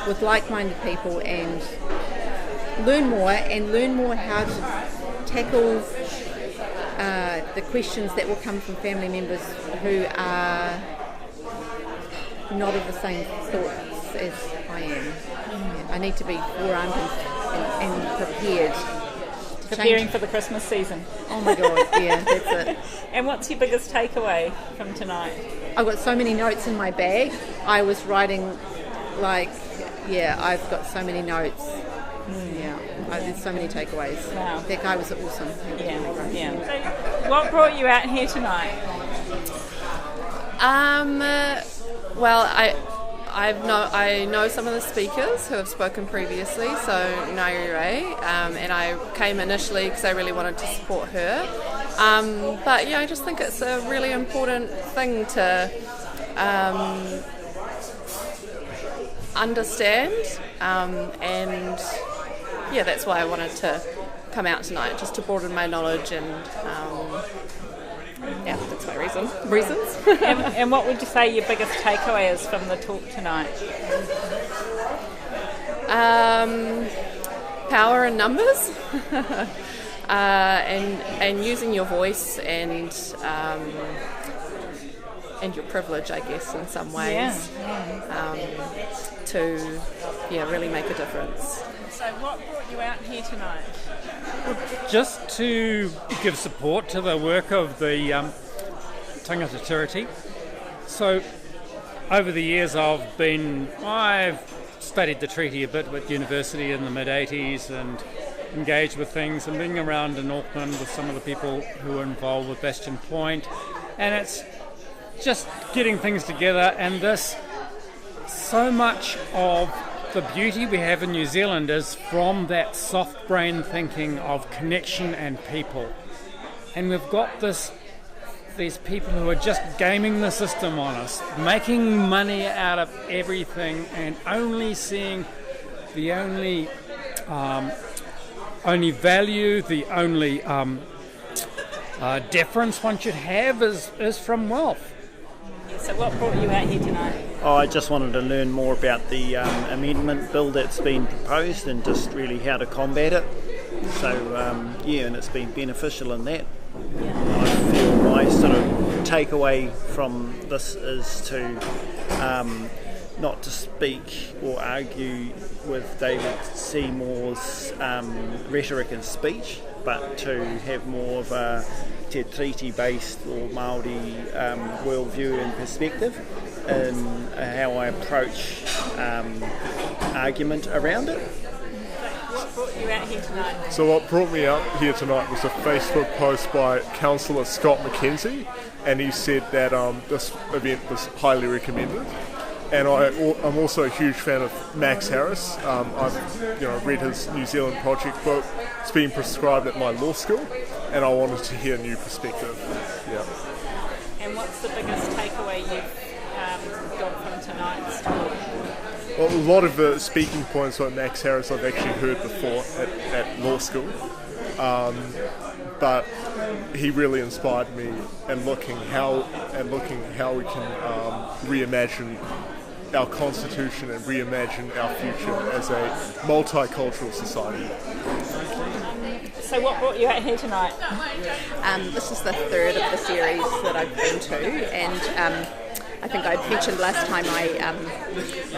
with like-minded people and learn more how to tackle the questions that will come from family members who are not of the same thoughts as I am. I need to be forearmed and prepared. Preparing for the Christmas season. Oh my God, yeah, that's it. And what's your biggest takeaway from tonight? I've got so many notes in my bag. I was writing I've got so many notes. There's so many takeaways. Wow. That guy was awesome. Yeah. So what brought you out here tonight? Well, I know some of the speakers who have spoken previously, so Ngaire, and I came initially because I really wanted to support her. But I just think it's a really important thing to understand, and that's why I wanted to come out tonight, just to broaden my knowledge, and that's my reasons. And what would you say your biggest takeaway is from the talk tonight? Power in numbers, and using your voice and your privilege, I guess, in some ways, to really make a difference. So what brought you out here tonight? Just to give support to the work of the Māori and Te Tiriti. So over the years I've studied the treaty a bit with university in the mid-80s and engaged with things, and being around in Auckland with some of the people who are involved with Bastion Point, and it's just getting things together. And this, so much of the beauty we have in New Zealand is from that soft brain thinking of connection and people, and we've got these people who are just gaming the system on us, making money out of everything, and only seeing the only value, the only deference one should have is from wealth. So what brought you out here tonight? I just wanted to learn more about the amendment bill that's been proposed and just really how to combat it. So, and it's been beneficial in that. I feel my sort of takeaway from this is to not to speak or argue with David Seymour's rhetoric and speech, but to have more of a Te Tiriti based or Māori worldview and perspective in how I approach argument around it. What brought you out here tonight? So what brought me out here tonight was a Facebook post by Councillor Scott McKenzie, and he said that this event was highly recommended. And I'm also a huge fan of Max Harris. I've read his New Zealand Project book. It's been prescribed at my law school, and I wanted to hear a new perspective. Yeah. And what's the biggest takeaway you've got from tonight's talk? Well, a lot of the speaking points by Max Harris I've actually heard before at law school, but he really inspired me in looking how we can reimagine our constitution and reimagine our future as a multicultural society. So what brought you out here tonight? This is the third of the series that I've been to, and I think I mentioned last time I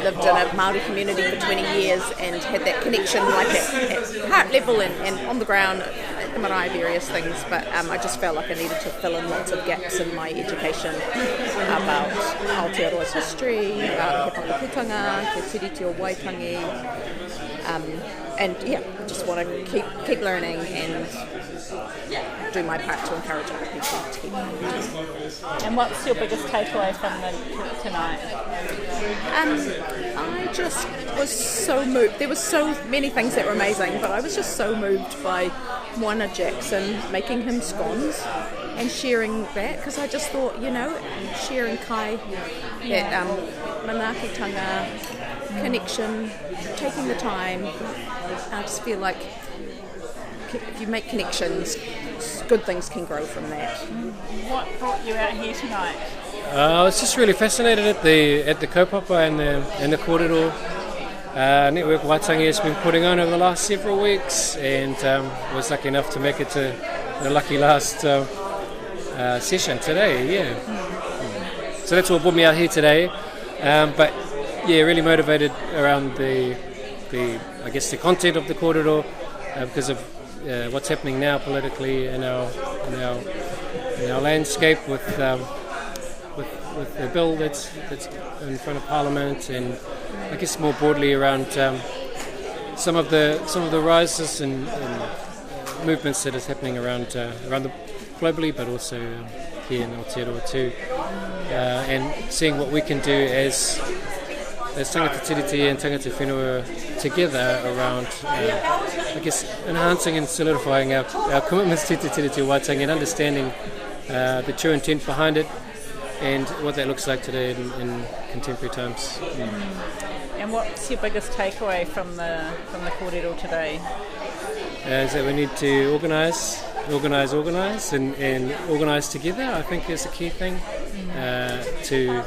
lived in a Māori community for 20 years and had that connection at heart level and on the ground at the marae, various things, but I just felt like I needed to fill in lots of gaps in my education about Aotearoa's history, about he whakaputanga, te tiriti o Waitangi, and just want to keep learning and do my part to encourage other people to keep learning. And what's your biggest takeaway from tonight? I just was so moved. There were so many things that were amazing, but I was just so moved by Moana Jackson making him scones and sharing that, because I just thought, sharing kai, that manaakitanga connection, taking the time. I just feel like if you make connections, good things can grow from that. What brought you out here tonight? I was just really fascinated at the kaupapa and the kōrero Network Waitangi has been putting on over the last several weeks, and was lucky enough to make it to the lucky last session today. So that's what brought me out here today. But really motivated around the content of the kōrero because of what's happening now politically in our landscape with the bill that's in front of Parliament, and I guess more broadly around some of the rises and movements that is happening around globally, but also here in Aotearoa too, and seeing what we can do as tangata tiriti and tangata whenua together around, I guess, enhancing and solidifying our commitments to Te Tiriti Waitangi and understanding the true intent behind it and what that looks like today in contemporary times. And what's your biggest takeaway from the kōrero today? Is that we need to organise and organise together, I think is a key thing, to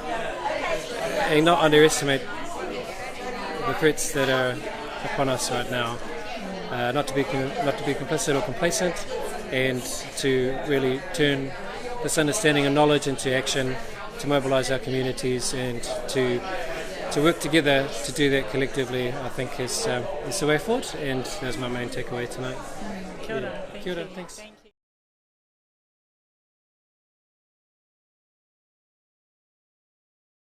not underestimate the threats that are upon us right now, not to be complicit or complacent, and to really turn this understanding and knowledge into action, to mobilise our communities and to work together to do that collectively, I think is the way forward, and that's my main takeaway tonight. Kia ora. Kia ora, thanks.